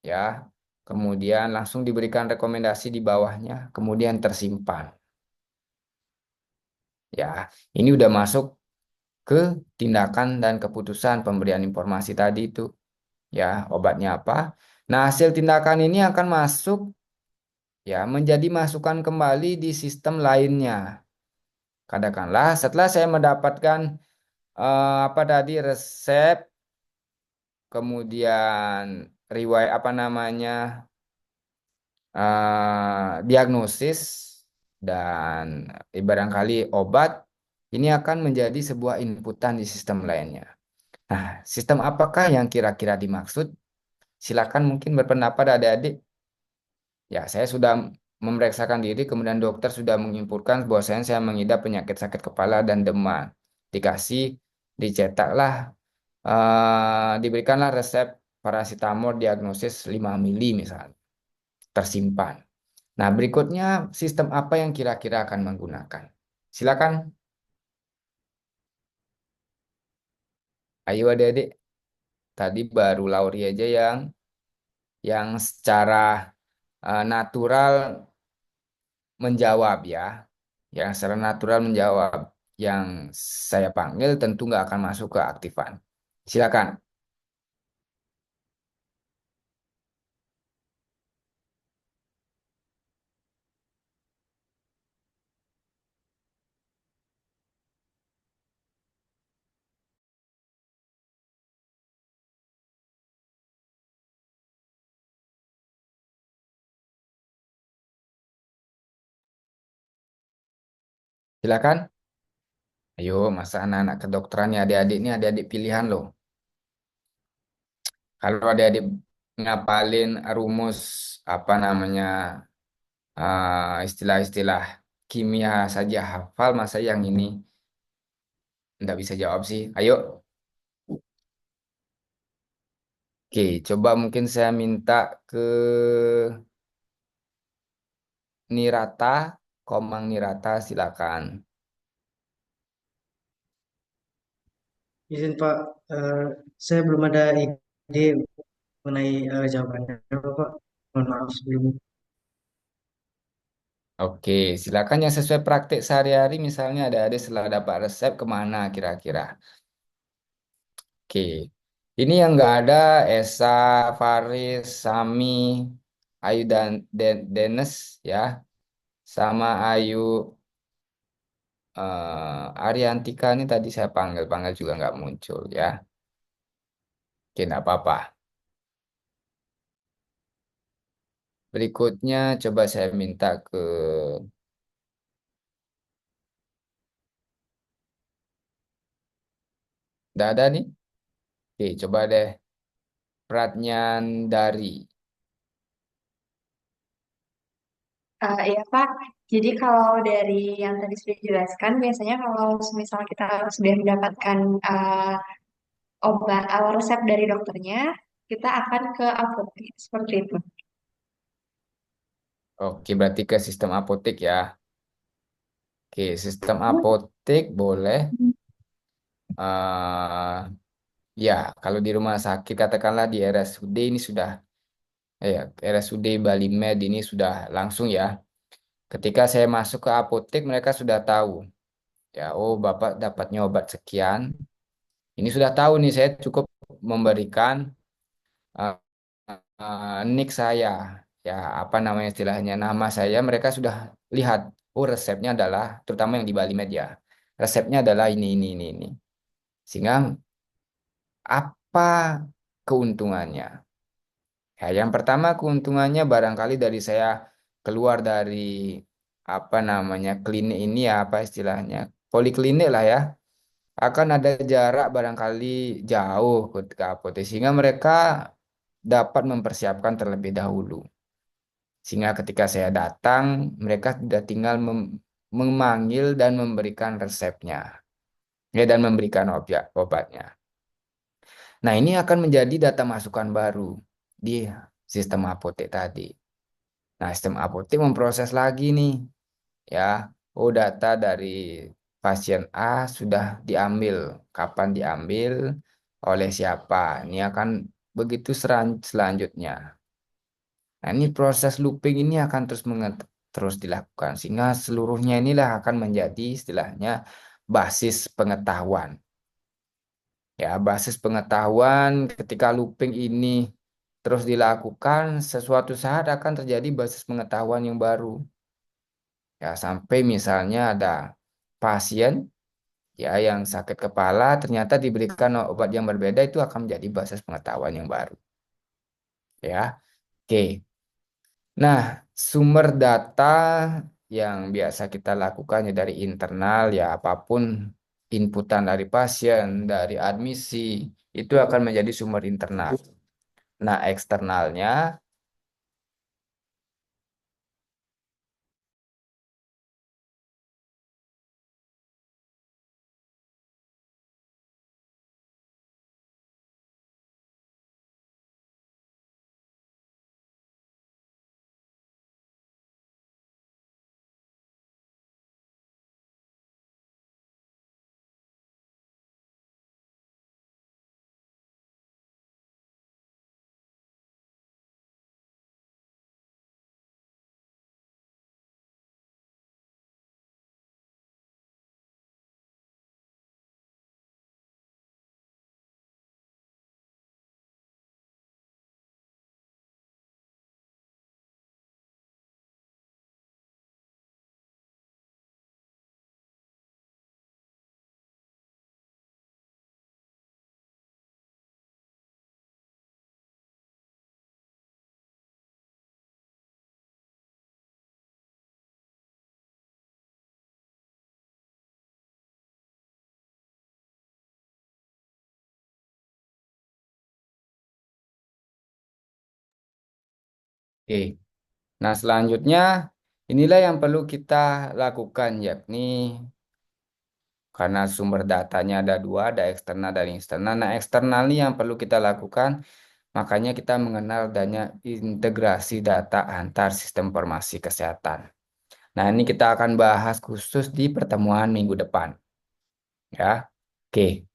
ya. Kemudian langsung diberikan rekomendasi di bawahnya, kemudian tersimpan. Ya, ini udah masuk ke tindakan dan keputusan pemberian informasi tadi itu. Ya, obatnya apa? Nah, hasil tindakan ini akan masuk ya menjadi masukan kembali di sistem lainnya. Katakanlah setelah saya mendapatkan apa tadi resep, kemudian riwayat apa namanya diagnosis dan barangkali obat, ini akan menjadi sebuah inputan di sistem lainnya. Nah, sistem apakah yang kira-kira dimaksud? Silakan mungkin berpendapat adik-adik. Ya, saya sudah memeriksakan diri, kemudian dokter sudah menyimpulkan bahwa saya mengidap penyakit sakit kepala dan demam. Dikasih, dicetaklah, diberikanlah resep paracetamol diagnosis 5 mili misalnya, tersimpan. Nah, berikutnya sistem apa yang kira-kira akan menggunakan? Silakan, ayo adik-adik. Tadi baru Lauri aja yang secara natural menjawab ya. Yang secara natural menjawab. Yang saya panggil tentu nggak akan masuk ke aktifan. Silakan. Silakan. Ayo, masa anak-anak kedokteran ya adik-adik ini adik-adik pilihan loh. Kalau adik-adik ngapalin rumus apa namanya istilah-istilah kimia saja hafal, masa yang ini nggak bisa jawab sih. Ayo, oke, coba mungkin saya minta ke Nirata, Komang Nirata, silakan. Izin Pak, eh, saya belum ada ide mengenai jawabannya, Pak. Mohon maaf sebelumnya. Oke, silakan yang sesuai praktik sehari-hari, misalnya ada setelah dapat resep kemana kira-kira. Oke, ini yang nggak ada Esa, Faris, Sami, Ayu dan Dennis ya, sama Ayu Ariantika ini tadi saya panggil-panggil juga nggak muncul ya. Oke, nggak apa-apa. Berikutnya coba saya minta ke Dada nih. Oke, coba deh Pratnyan dari. Iya Pak, jadi kalau dari yang tadi sudah dijelaskan, biasanya kalau misal kita sudah mendapatkan obat atau resep dari dokternya, kita akan ke apotek seperti itu. Oke, berarti ke sistem apotek ya. Oke, sistem apotek boleh. eh ya, kalau di rumah sakit katakanlah di RSUD ini sudah, ya RSUD Bali Med ini sudah langsung ya. Ketika saya masuk ke apotek, mereka sudah tahu. Ya, oh Bapak dapatnya obat sekian. Ini sudah tahu nih, saya cukup memberikan eh, nick saya, ya apa namanya istilahnya, nama saya. Mereka sudah lihat, oh resepnya adalah, terutama yang di Bali Media, resepnya adalah ini. Sehingga apa keuntungannya? Ya, yang pertama keuntungannya barangkali dari saya keluar dari apa namanya klinik ini ya apa istilahnya poliklinik lah ya akan ada jarak barangkali jauh ke apotek sehingga mereka dapat mempersiapkan terlebih dahulu. Sehingga ketika saya datang, mereka sudah tinggal memanggil dan memberikan resepnya, ya, dan memberikan obatnya. Nah, ini akan menjadi data masukan baru di sistem apotek tadi. Nah, sistem apotek memproses lagi nih, ya, oh data dari pasien A sudah diambil, kapan diambil, oleh siapa. Ini akan begitu selanjutnya. Nah, ini proses looping ini akan terus dilakukan sehingga seluruhnya inilah akan menjadi istilahnya basis pengetahuan. Ya, basis pengetahuan ketika looping ini terus dilakukan, sesuatu saat akan terjadi basis pengetahuan yang baru. Ya, sampai misalnya ada pasien ya yang sakit kepala ternyata diberikan obat yang berbeda, itu akan menjadi basis pengetahuan yang baru. Ya. Oke. Nah, sumber data yang biasa kita lakukan ya dari internal ya apapun inputan dari pasien, dari admisi, itu akan menjadi sumber internal. Nah, eksternalnya, oke. Nah, selanjutnya inilah yang perlu kita lakukan, yakni karena sumber datanya ada dua, ada eksternal dan internal. Nah, eksternal ini yang perlu kita lakukan, makanya kita mengenal adanya integrasi data antar sistem informasi kesehatan. Nah, ini kita akan bahas khusus di pertemuan minggu depan. Ya, oke.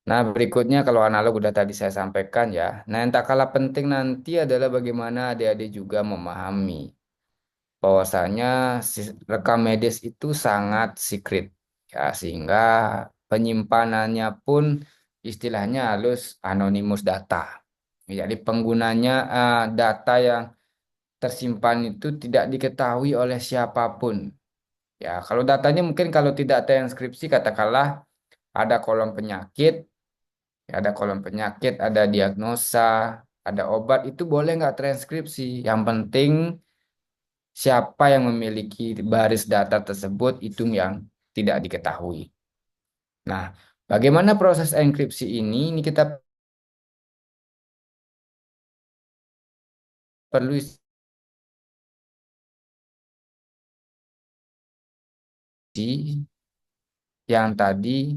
Nah, berikutnya kalau analog udah tadi saya sampaikan ya. Nah, yang tak kalah penting nanti adalah bagaimana adik-adik juga memahami bahwasanya rekam medis itu sangat secret ya, sehingga penyimpanannya pun istilahnya halus anonymous data. Jadi penggunanya data yang tersimpan itu tidak diketahui oleh siapapun. Ya, kalau datanya mungkin kalau tidak transkripsi katakanlah ada kolom penyakit, ya, ada kolom penyakit, ada diagnosa, ada obat, itu boleh nggak transkripsi. Yang penting siapa yang memiliki baris data tersebut itu yang tidak diketahui. Nah, bagaimana proses enkripsi ini? Ini kita perlu isi yang tadi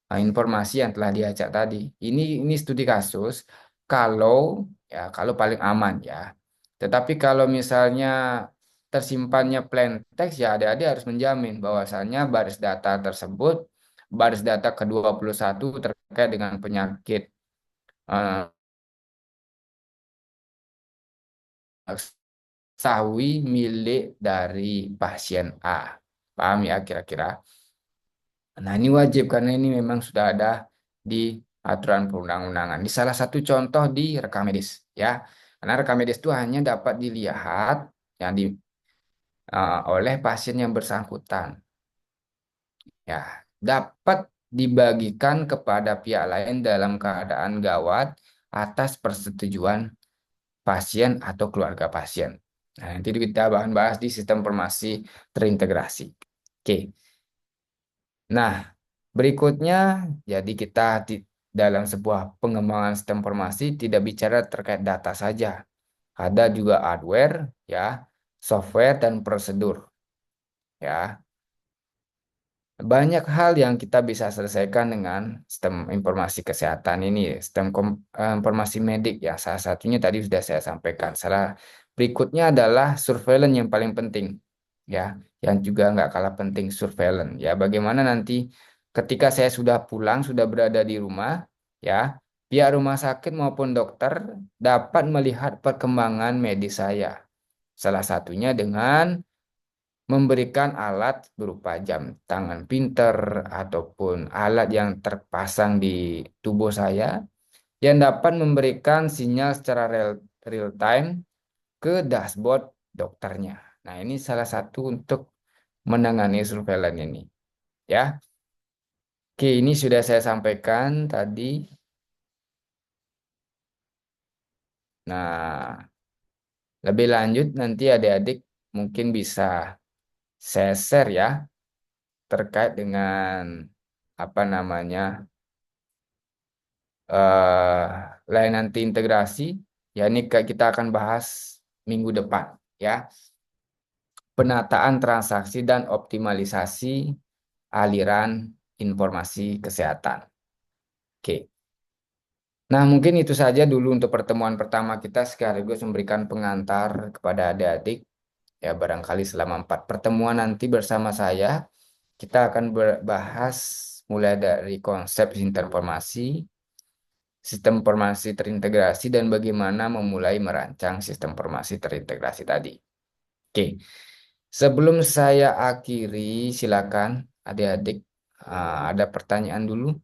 informasi yang telah diajak tadi. Ini studi kasus kalau kalau paling aman ya. Tetapi kalau misalnya tersimpannya plain text ya adik-adik harus menjamin bahwasannya baris data tersebut baris data ke-21 terkait dengan penyakit eh, sawi milik dari pasien A. Paham ya kira-kira? Nah, ini wajib karena ini memang sudah ada di aturan perundang-undangan. Di salah satu contoh di rekam medis, ya. Karena rekam medis itu hanya dapat dilihat yang oleh pasien yang bersangkutan. Ya, dapat dibagikan kepada pihak lain dalam keadaan gawat atas persetujuan pasien atau keluarga pasien. Nah, nanti kita bahas di sistem informasi terintegrasi. Oke. Nah, berikutnya, jadi kita dalam sebuah pengembangan sistem informasi tidak bicara terkait data saja. Ada juga hardware, ya, software dan prosedur, ya. Banyak hal yang kita bisa selesaikan dengan sistem informasi kesehatan ini, sistem informasi medik, ya. Salah satunya tadi sudah saya sampaikan. Salah berikutnya adalah surveillance yang paling penting. ya, yang juga nggak kalah penting surveillance, ya. Bagaimana nanti ketika saya sudah pulang, sudah berada di rumah, ya, pihak rumah sakit maupun dokter dapat melihat perkembangan medis saya. Salah satunya dengan memberikan alat berupa jam tangan pinter ataupun alat yang terpasang di tubuh saya yang dapat memberikan sinyal secara real time ke dashboard dokternya. Nah, ini salah satu untuk menangani surveillance ini, ya. Oke, ini sudah saya sampaikan tadi. Nah, lebih lanjut nanti adik-adik mungkin bisa saya share ya terkait dengan apa namanya eh layanan integrasi. Ya, ini kita akan bahas minggu depan, ya. Penataan transaksi dan optimalisasi aliran informasi kesehatan. Oke. Nah, mungkin itu saja dulu untuk pertemuan pertama kita sekaligus memberikan pengantar kepada adik-adik. Ya, barangkali selama 4 pertemuan nanti bersama saya, kita akan berbahas mulai dari konsep informasi, sistem informasi terintegrasi, dan bagaimana memulai merancang sistem informasi terintegrasi tadi. Oke, sebelum saya akhiri, silakan adik-adik, ada pertanyaan dulu.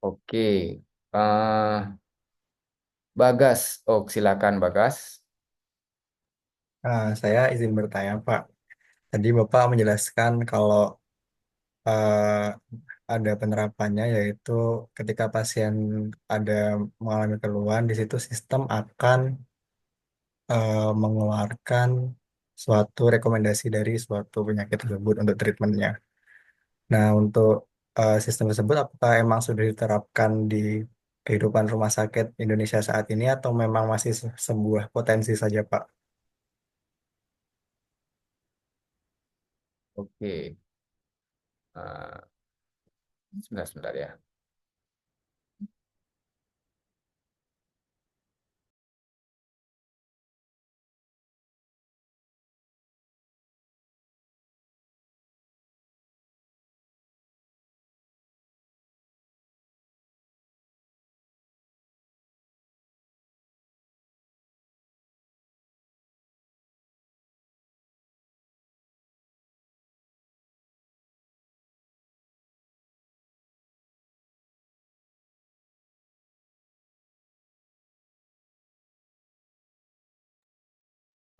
Oke, eh, Bagas, oh silakan Bagas. Saya izin bertanya, Pak. Tadi Bapak menjelaskan kalau eh, ada penerapannya, yaitu ketika pasien ada mengalami keluhan, di situ sistem akan mengeluarkan suatu rekomendasi dari suatu penyakit tersebut untuk treatmentnya. Nah, untuk sistem tersebut, apakah emang sudah diterapkan di kehidupan rumah sakit Indonesia saat ini atau memang masih sebuah potensi saja, Pak? Oke, eh, sebentar ya.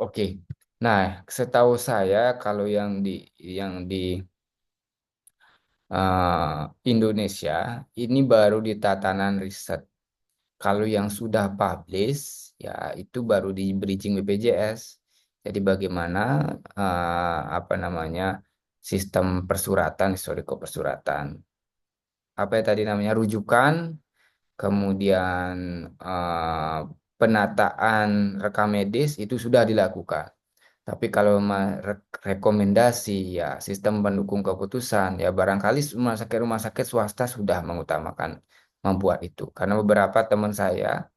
Oke, nah setahu saya kalau yang di Indonesia ini baru di tatanan riset. Kalau yang sudah publish, ya itu baru di bridging BPJS. Jadi bagaimana apa namanya sistem persuratan, historical persuratan, apa ya tadi namanya rujukan, kemudian eh, penataan rekam medis itu sudah dilakukan. Tapi kalau rekomendasi, ya sistem pendukung keputusan, ya barangkali rumah sakit swasta sudah mengutamakan membuat itu. Karena beberapa teman saya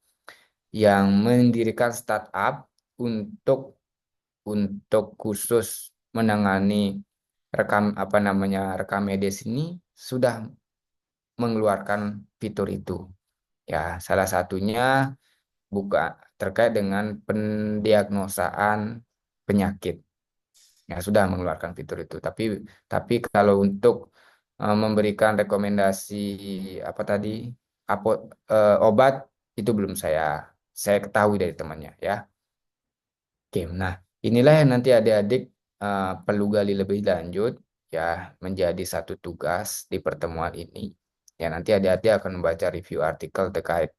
yang mendirikan startup untuk khusus menangani rekam medis ini sudah mengeluarkan fitur itu. Ya, salah satunya buka terkait dengan pendiagnosaan penyakit. Ya, sudah mengeluarkan fitur itu. Tapi kalau untuk memberikan rekomendasi apa tadi obat itu belum saya ketahui dari temannya, ya. Oke, nah inilah yang nanti adik-adik perlu gali lebih lanjut, ya, menjadi satu tugas di pertemuan ini. Ya, nanti adik-adik akan membaca review artikel terkait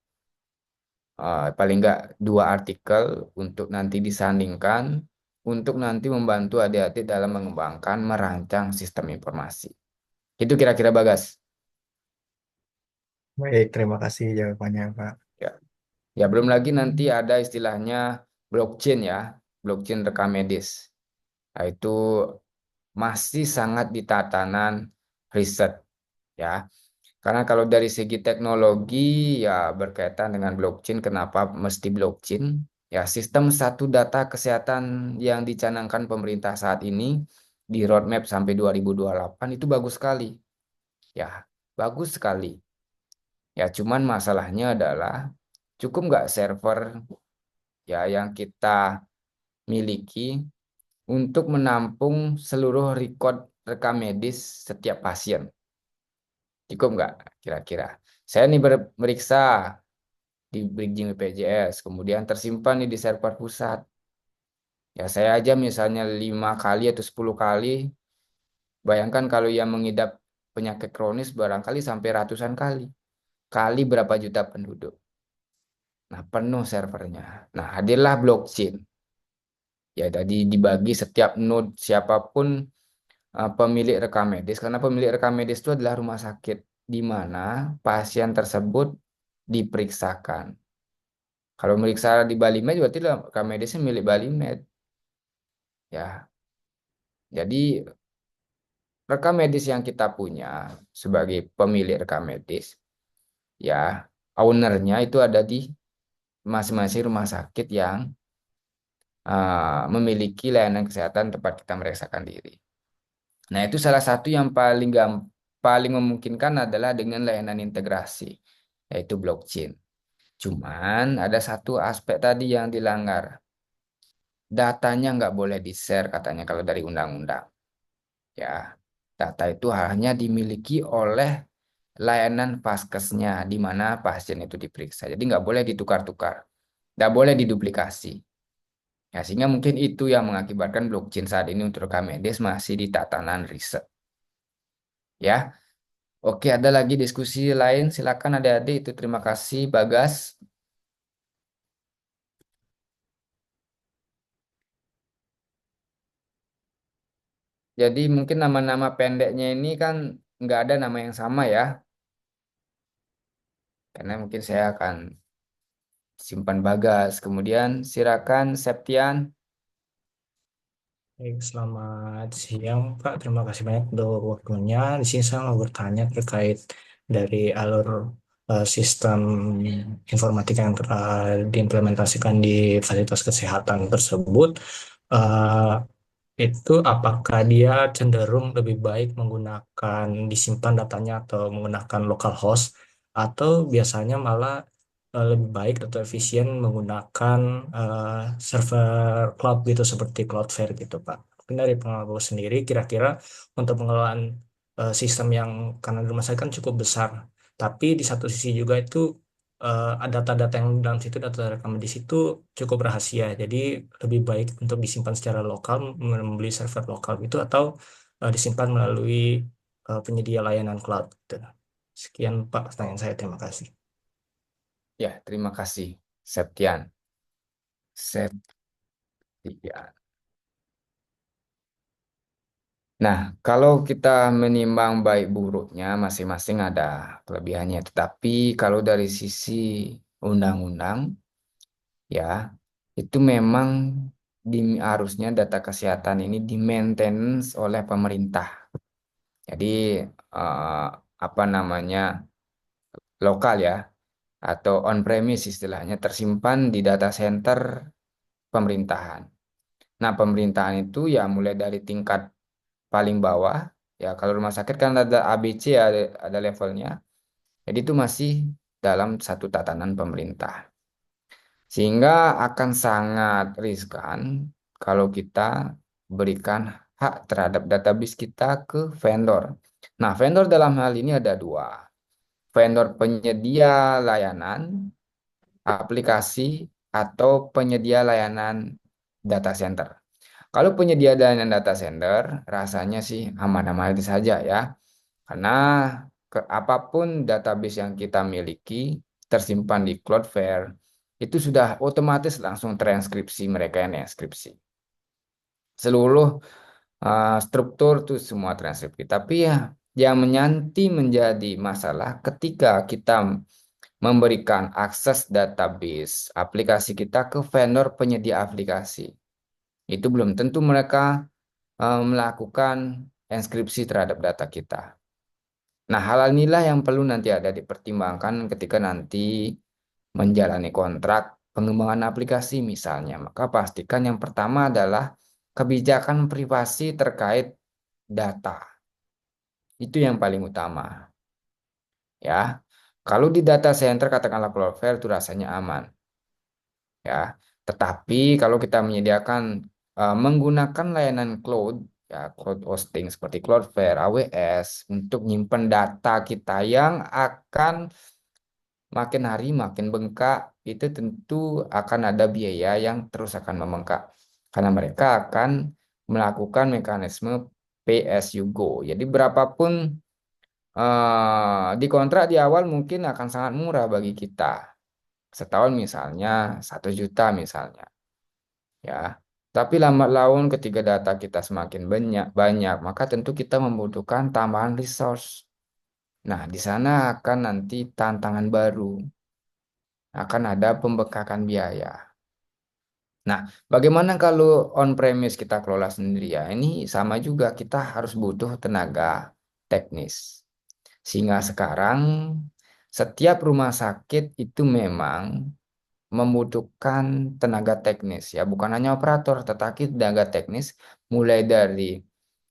paling nggak 2 artikel untuk nanti disandingkan untuk nanti membantu adik-adik dalam mengembangkan merancang sistem informasi. Itu kira-kira Bagas. Baik, terima kasih jawabannya, Pak. Ya. Ya, belum lagi nanti ada istilahnya blockchain ya, blockchain rekam medis. Nah, itu masih sangat di tatanan riset ya. Karena kalau dari segi teknologi ya berkaitan dengan blockchain, kenapa mesti blockchain? Ya, sistem satu data kesehatan yang dicanangkan pemerintah saat ini di roadmap sampai 2028 itu bagus sekali. Ya, bagus sekali. Ya, cuman masalahnya adalah cukup nggak server ya yang kita miliki untuk menampung seluruh record rekam medis setiap pasien. Cukup nggak kira-kira? Saya nih meriksa di bridging BPJS, kemudian tersimpan nih di server pusat. Ya saya aja misalnya 5 kali atau 10 kali, bayangkan kalau yang mengidap penyakit kronis barangkali sampai ratusan kali. Kali berapa juta penduduk. Nah penuh servernya. Nah hadirlah blockchain. Ya tadi dibagi setiap node siapapun pemilik rekam medis, karena pemilik rekam medis itu adalah rumah sakit di mana pasien tersebut diperiksakan. Kalau meriksa di Balimed berarti lah rekam medisnya milik Balimed. Ya, jadi rekam medis yang kita punya sebagai pemilik rekam medis, ya ownernya itu ada di masing-masing rumah sakit yang memiliki layanan kesehatan tempat kita memeriksakan diri. Nah, itu salah satu yang paling memungkinkan adalah dengan layanan integrasi, yaitu blockchain. Cuman ada satu aspek tadi yang dilanggar. Datanya nggak boleh di-share katanya kalau dari undang-undang. Ya, data itu hanya dimiliki oleh layanan vaskesnya di mana pasien itu diperiksa. Jadi nggak boleh ditukar-tukar, nggak boleh diduplikasi. Ya, sehingga mungkin itu yang mengakibatkan blockchain saat ini untuk rekam medis masih di tatanan riset. Ya, oke, ada lagi diskusi lain. Silakan adik-adik. Itu terima kasih, Bagas. Jadi mungkin nama-nama pendeknya ini kan nggak ada nama yang sama ya. Karena mungkin saya akan simpan Bagas. Kemudian silakan Septian. Baik, selamat siang Pak. Terima kasih banyak untuk waktunya. Di sini saya mau bertanya terkait dari alur sistem informatika yang telah diimplementasikan di fasilitas kesehatan tersebut. Eh, itu apakah dia cenderung lebih baik menggunakan disimpan datanya atau menggunakan local host atau biasanya malah lebih baik atau efisien menggunakan server cloud gitu seperti Cloudflare gitu Pak. Mungkin dari pengalaman sendiri kira-kira untuk pengelolaan sistem yang karena rumah saya kan cukup besar, tapi di satu sisi juga itu data-data yang dalam situ, data rekaman di situ cukup rahasia. Jadi lebih baik untuk disimpan secara lokal, membeli server lokal gitu, atau disimpan melalui penyedia layanan cloud. Gitu. Sekian Pak pertanyaan saya. Terima kasih. Ya, terima kasih Septian. Septian. Nah, kalau kita menimbang baik buruknya masing-masing ada kelebihannya. Tetapi kalau dari sisi undang-undang, ya itu memang harusnya data kesehatan ini di-maintenance oleh pemerintah. Jadi eh, apa namanya lokal ya atau on-premise istilahnya tersimpan di data center pemerintahan. Nah, pemerintahan itu ya mulai dari tingkat paling bawah ya kalau rumah sakit kan ada ABC ya, ada levelnya. Jadi itu masih dalam satu tatanan pemerintah. Sehingga akan sangat riskan kalau kita berikan hak terhadap database kita ke vendor. Nah, vendor dalam hal ini ada dua. Vendor penyedia layanan, aplikasi, atau penyedia layanan data center. Kalau penyedia layanan data center, rasanya sih aman-aman saja ya. Karena apapun database yang kita miliki tersimpan di Cloudflare, itu sudah otomatis langsung transkripsi mereka yang transkripsi. Seluruh struktur itu semua transkripsi. Tapi ya yang menjadi masalah ketika kita memberikan akses database aplikasi kita ke vendor penyedia aplikasi. Itu belum tentu mereka melakukan enskripsi terhadap data kita. Nah, hal inilah yang perlu nanti ada dipertimbangkan ketika nanti menjalani kontrak pengembangan aplikasi misalnya. Maka pastikan yang pertama adalah kebijakan privasi terkait data. Itu yang paling utama, ya. Kalau di data center katakanlah Cloudflare itu rasanya aman, ya. Tetapi kalau kita menyediakan menggunakan layanan cloud, ya cloud hosting seperti Cloudflare, AWS untuk nyimpen data kita yang akan makin hari makin bengkak, itu tentu akan ada biaya yang terus akan membengkak karena mereka akan melakukan mekanisme pay as you go. Jadi berapapun di kontrak di awal mungkin akan sangat murah bagi kita. Setahun misalnya 1 juta misalnya, ya. Tapi lambat laun ketika data kita semakin banyak, maka tentu kita membutuhkan tambahan resource. Nah, di sana akan nanti tantangan baru, akan ada pembengkakan biaya. Nah, bagaimana kalau on-premise kita kelola sendiri ya? Ini sama juga, kita harus butuh tenaga teknis. Sehingga sekarang setiap rumah sakit itu memang membutuhkan tenaga teknis ya, bukan hanya operator, tetapi tenaga teknis mulai dari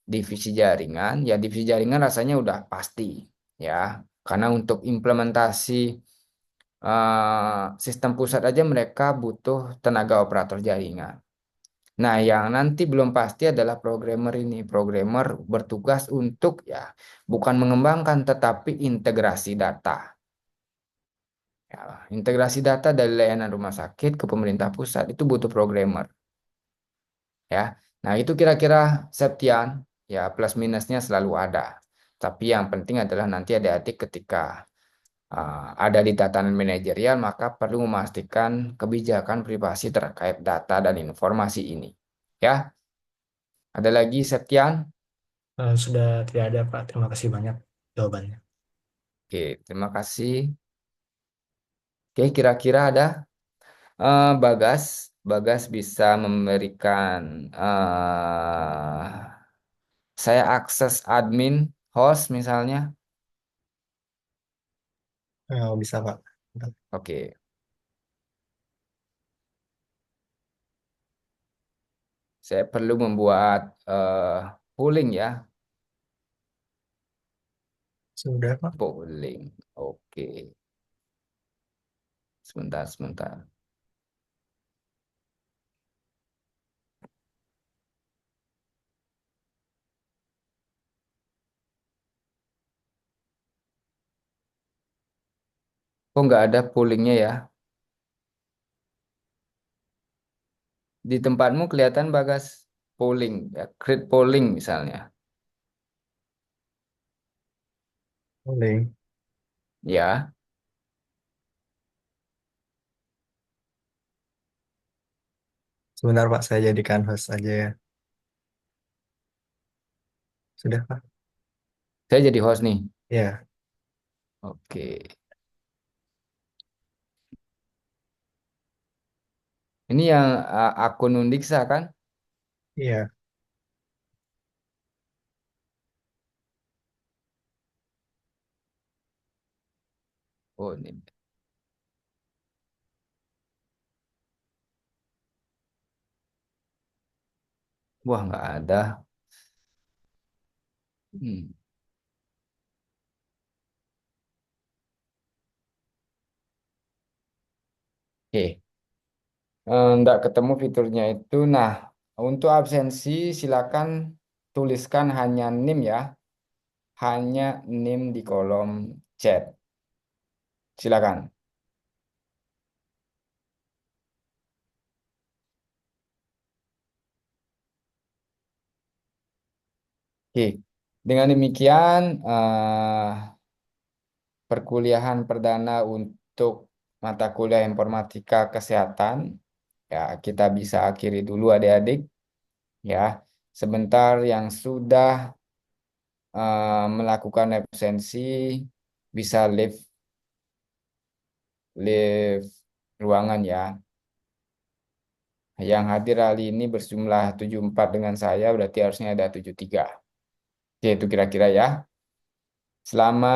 divisi jaringan. Ya, divisi jaringan rasanya udah pasti ya, karena untuk implementasi sistem pusat aja mereka butuh tenaga operator jaringan. Nah, yang nanti belum pasti adalah programmer ini. Programmer bertugas untuk ya bukan mengembangkan tetapi integrasi data. Ya, integrasi data dari layanan rumah sakit ke pemerintah pusat itu butuh programmer, ya. Nah, itu kira-kira Septian, ya plus minusnya selalu ada. Tapi yang penting adalah nanti adik-adik ketika ada di tatanan manajerial maka perlu memastikan kebijakan privasi terkait data dan informasi ini. Ya, ada lagi Septian? Sudah tidak ada, Pak. Terima kasih banyak jawabannya. Oke, terima kasih. Oke, kira-kira ada Bagas. Bagas bisa memberikan saya akses admin host misalnya. Oh, bisa Pak. Bentar. Oke, saya perlu membuat polling ya. Sudah Pak. Polling. Oke, sebentar, sebentar. Kok nggak ada pollingnya ya? Di tempatmu kelihatan Bagas polling, ya, create polling misalnya. Boleh. Ya, Sebentar Pak, saya jadikan host aja ya. Sudah Pak? saya jadi host nih. Ya, Oke, ini yang akun Undiksa kan? iya. Oh, ini. Wah, nggak ada. Hmm. Oke. Nggak ketemu fiturnya itu. Nah, untuk absensi silakan tuliskan hanya NIM ya, hanya NIM di kolom chat. Silakan. Oke, dengan demikian perkuliahan perdana untuk mata kuliah informatika kesehatan ya kita bisa akhiri dulu adik-adik ya. Sebentar yang sudah melakukan absensi bisa leave lift ruangan ya. Yang hadir hari ini berjumlah 74 dengan saya, berarti harusnya ada 73. Oke, itu kira-kira ya. Selamat